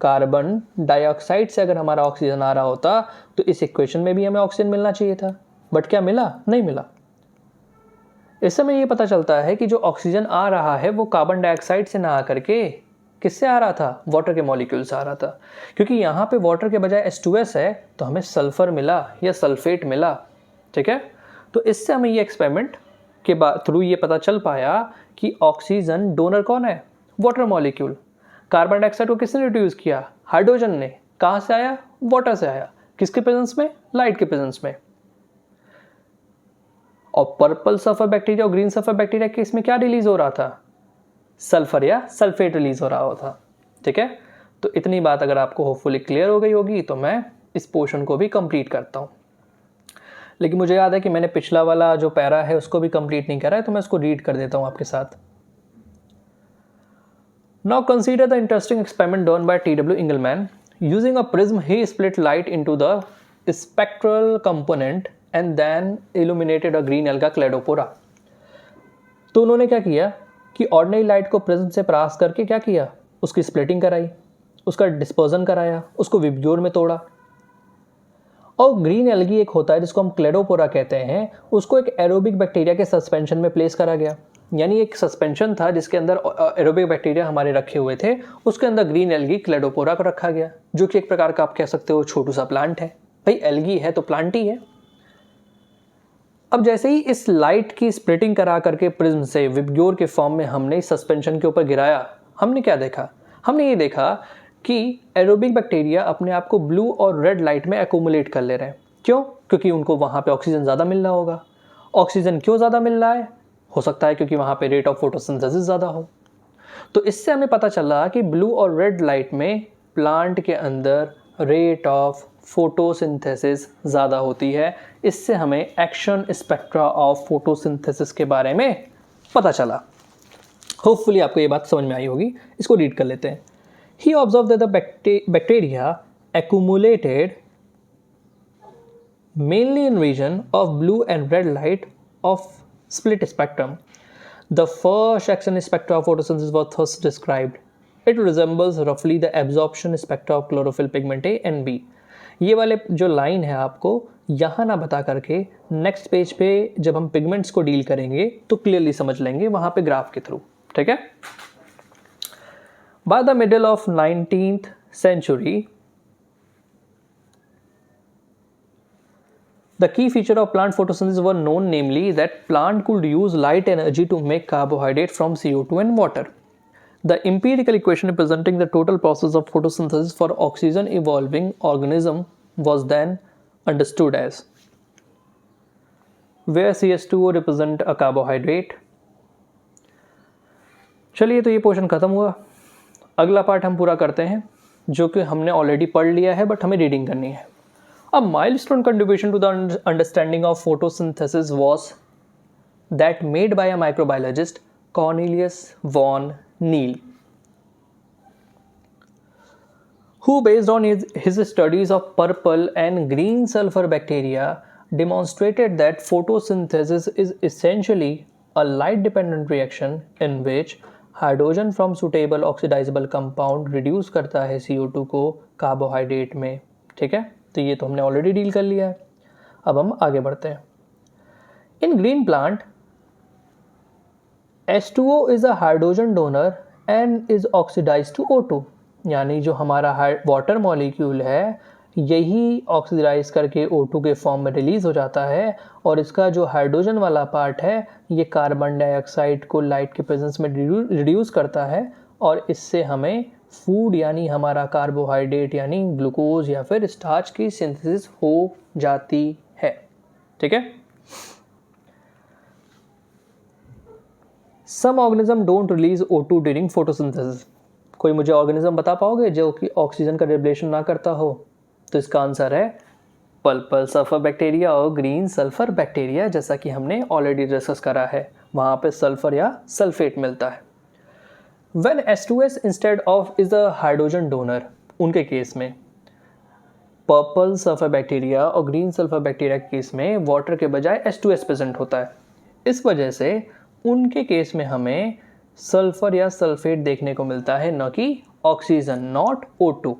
कार्बन डाइऑक्साइड से अगर हमारा ऑक्सीजन आ रहा होता तो इस इक्वेशन में भी हमें ऑक्सीजन मिलना चाहिए था, बट क्या मिला? नहीं मिला। इससे हमें ये पता चलता है कि जो ऑक्सीजन आ रहा है वो कार्बन डाइऑक्साइड से ना आकर के किससे आ रहा था? वाटर के मॉलिक्यूल से आ रहा था। क्योंकि यहाँ पे वाटर के बजाय H2S है तो हमें सल्फर मिला या सल्फेट मिला। ठीक है, तो इससे हमें ये एक्सपेरिमेंट के बाद थ्रू ये पता चल पाया कि ऑक्सीजन डोनर कौन है? Water molecule. कार्बन डाइऑक्साइड को किसने रिड्यूस किया? हाइड्रोजन ने। कहाँ से आया? वाटर से आया। किसके प्रेजेंस में? लाइट के प्रेजेंस में। और पर्पल सल्फर बैक्टीरिया और ग्रीन सल्फर बैक्टीरिया के इसमें क्या रिलीज हो रहा था? सल्फर या सल्फेट रिलीज हो रहा होता। ठीक है, तो इतनी बात अगर आपको होपफुली क्लियर हो गई होगी तो मैं इस पोर्शन को भी कंप्लीट करता हूँ। लेकिन मुझे याद है कि मैंने पिछला वाला जो पैरा है उसको भी कंप्लीट नहीं करा है, तो मैं उसको रीड कर देता हूँ आपके साथ। Now consider the interesting experiment done by T.W. Engelmann. Using a prism, he split light into the spectral component and then illuminated a green alga cladopora. तो उन्होंने क्या किया कि ऑर्डिनरी लाइट को प्रिज्म से पास करके क्या किया? उसकी स्प्लिटिंग कराई, उसका डिस्पर्जन कराया, उसको विब्ग्योर में तोड़ा, और ग्रीन एल्गी एक होता है जिसको हम क्लेडोपोरा कहते हैं, उसको एक एरोबिक बैक्टीरिया के सस्पेंशन में प्लेस करा गया। यानी एक सस्पेंशन था जिसके अंदर एरोबिक बैक्टीरिया हमारे रखे हुए थे, उसके अंदर ग्रीन एल्गी क्लेडोपोरा को रखा गया, जो कि एक प्रकार का आप कह सकते हो छोटू सा प्लांट है। भाई एल्गी है तो प्लांट ही है। अब जैसे ही इस लाइट की स्प्लिटिंग करा करके प्रिज्म से विब्ग्योर के फॉर्म में हमने इस सस्पेंशन के ऊपर गिराया, हमने क्या देखा? हमने ये देखा कि एरोबिक बैक्टीरिया अपने आप को ब्लू और रेड लाइट में एक्यूमुलेट कर ले रहे हैं। क्यों? क्योंकि उनको वहाँ पे ऑक्सीजन ज़्यादा मिल रहा होगा। ऑक्सीजन क्यों ज़्यादा मिल रहा है? हो सकता है क्योंकि वहाँ पे रेट ऑफ फोटोसिंथेसिस ज़्यादा हो। तो इससे हमें पता चला कि ब्लू और रेड लाइट में प्लांट के अंदर रेट ऑफ फोटोसिंथेसिस ज़्यादा होती है। इससे हमें एक्शन स्पेक्ट्रा ऑफ फोटोसिंथेसिस के बारे में पता चला। होपफुली आपको ये बात समझ में आई होगी। इसको रीड कर लेते हैं। He observe that the bacteria accumulated mainly in region of blue and red light of split spectrum. The first action spectra of photosynthesis was thus described. It resembles roughly the absorption spectra of chlorophyll pigment A and B. ये वाले जो line है आपको यहाँ ना बता करके next page पे जब हम पिगमेंट्स को डील करेंगे तो क्लियरली समझ लेंगे वहाँ पे ग्राफ के थ्रू, ठीक है। By the middle of 19th century, the key feature of plant photosynthesis were known, namely that plant could use light energy to make carbohydrate from CO2 and water. The empirical equation representing the total process of photosynthesis for oxygen evolving organism was then understood as, where CH2O represent a carbohydrate. चलिए, तो ये portion खत्म हुआ। अगला part हम पूरा करते हैं जो कि हमने ऑलरेडी पढ़ लिया है बट हमें रीडिंग करनी है। A milestone contribution to the understanding of photosynthesis was that made by a microbiologist Cornelius von Neal, who based on his studies of purple and green sulfur bacteria demonstrated that photosynthesis is essentially a light dependent reaction in which hydrogen from suitable oxidizable compound reduce करता है CO2 को carbohydrate में, ठीक है। तो ये तो हमने ऑलरेडी डील कर लिया है। अब हम आगे बढ़ते हैं। In green plant H2O is a hydrogen donor and is oxidize to O2, यानी जो हमारा वाटर मॉलिक्यूल है यही ऑक्सीडाइज करके O2 के फॉर्म में रिलीज हो जाता है और इसका जो हाइड्रोजन वाला पार्ट है ये कार्बन डाइऑक्साइड को लाइट के प्रेजेंस में रिड्यूस करता है और इससे हमें फूड यानी हमारा कार्बोहाइड्रेट यानी ग्लूकोज या फिर स्टार्च की सिंथेसिस हो जाती है, ठीक है। Some organism don't release O2 during photosynthesis. कोई मुझे ऑर्गेनिज्म बता पाओगे जो कि ऑक्सीजन का रिलेशन ना करता हो? तो इसका आंसर है पर्पल सल्फर बैक्टीरिया और ग्रीन सल्फर बैक्टीरिया, जैसा कि हमने ऑलरेडी डिस्कस करा है। वहाँ पे सल्फर या सल्फेट मिलता है। When H2S instead of is a hydrogen donor, उनके केस में पर्पल सल्फर बैक्टीरिया और ग्रीन सल्फर बैक्टीरिया के केस में वाटर के बजाय H2S प्रेजेंट होता है। इस वजह से उनके केस में हमें सल्फर या सल्फेट देखने को मिलता है, न कि oxygen, not O2।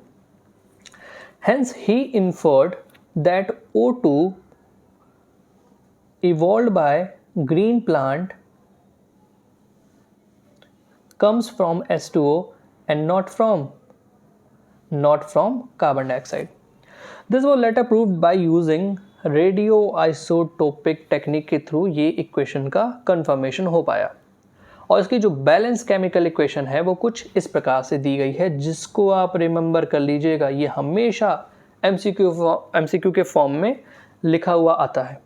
Hence he inferred that O2 evolved by green plant comes from H2O and not from carbon dioxide. This was later proved by using radioisotopic technique के थ्रू ये equation का confirmation हो पाया। और इसकी जो balance chemical equation है वो कुछ इस प्रकार से दी गई है, जिसको आप रिमेंबर कर लीजिएगा। ये हमेशा MCQ के फॉर्म में लिखा हुआ आता है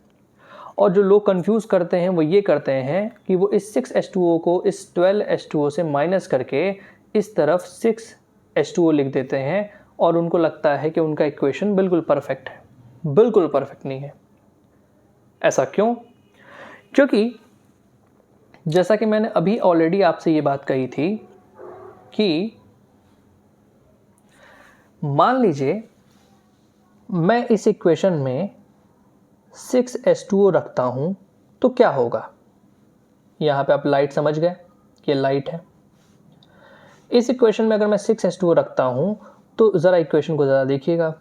और जो लोग कंफ्यूज करते हैं वो ये करते हैं कि वो इस 6H2O को इस 12H2O से माइनस करके इस तरफ 6H2O लिख देते हैं और उनको लगता है कि उनका इक्वेशन बिल्कुल परफेक्ट है। बिल्कुल परफेक्ट नहीं है। ऐसा क्यों? क्योंकि जैसा कि मैंने अभी ऑलरेडी आपसे ये बात कही थी कि मान लीजिए मैं इस इक्वेशन में 6H2O रखता हूं तो क्या होगा। यहां पे आप लाइट समझ गए कि लाइट है। इस इक्वेशन में अगर मैं 6H2O रखता हूं तो जरा इक्वेशन को जरा देखिएगा।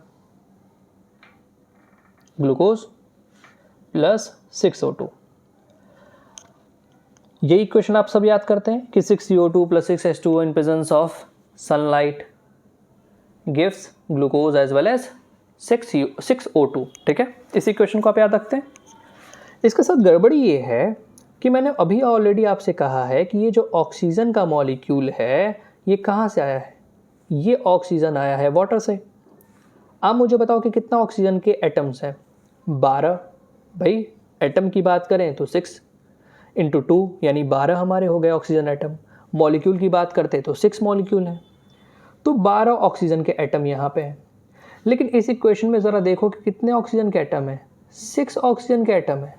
ग्लूकोज प्लस 6O2, ये इक्वेशन आप सब याद करते हैं कि 6CO2 plus 6H2O in presence of sunlight gives glucose as well as 6O2, ठीक है। इस इक्वेशन को आप याद रखते हैं। इसके साथ गड़बड़ी ये है कि मैंने अभी ऑलरेडी आपसे कहा है कि ये जो ऑक्सीजन का मॉलिक्यूल है ये कहाँ से आया है। ये ऑक्सीजन आया है वाटर से। आप मुझे बताओ कि कितना ऑक्सीजन के एटम्स हैं? 12। भाई एटम की बात करें तो 6 × 2 यानी 12 हमारे हो गए ऑक्सीजन एटम। मॉलिक्यूल की बात करते तो 6 मॉलिक्यूल हैं, तो 12 ऑक्सीजन के एटम यहाँ पे हैं। लेकिन इस इक्वेशन में ज़रा देखो कि कितने ऑक्सीजन के एटम है, 6 ऑक्सीजन के एटम है।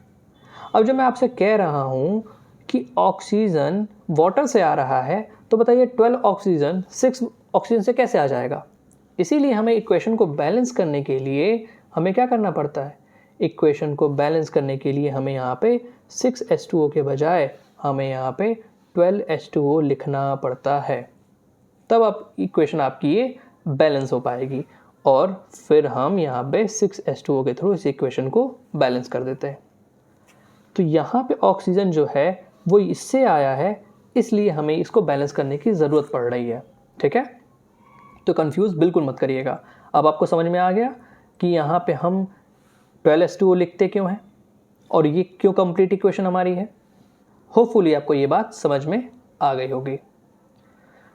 अब जब मैं आपसे कह रहा हूँ कि ऑक्सीजन वाटर से आ रहा है तो बताइए 12 ऑक्सीजन 6 ऑक्सीजन से कैसे आ जाएगा। इसीलिए हमें इक्वेशन को बैलेंस करने के लिए हमें क्या करना पड़ता है, इक्वेशन को बैलेंस करने के लिए हमें यहाँ पे 6H2O के बजाय हमें यहाँ पे 12H2O लिखना पड़ता है, तब आप इक्वेशन आपकी ये बैलेंस हो पाएगी। और फिर हम यहाँ पे 6H2O के थ्रू इस इक्वेशन को बैलेंस कर देते हैं। तो यहाँ पे ऑक्सीजन जो है वो इससे आया है, इसलिए हमें इसको बैलेंस करने की ज़रूरत पड़ रही है। ठीक है, तो कंफ्यूज बिल्कुल मत करिएगा। अब आपको समझ में आ गया कि यहाँ पे हम 12H2O लिखते क्यों हैं और ये क्यों कंप्लीट इक्वेशन हमारी है। होपफुली आपको ये बात समझ में आ गई होगी।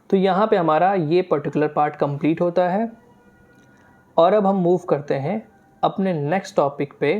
तो यहाँ पे हमारा ये पर्टिकुलर पार्ट कंप्लीट होता है और अब हम मूव करते हैं अपने नेक्स्ट टॉपिक पे,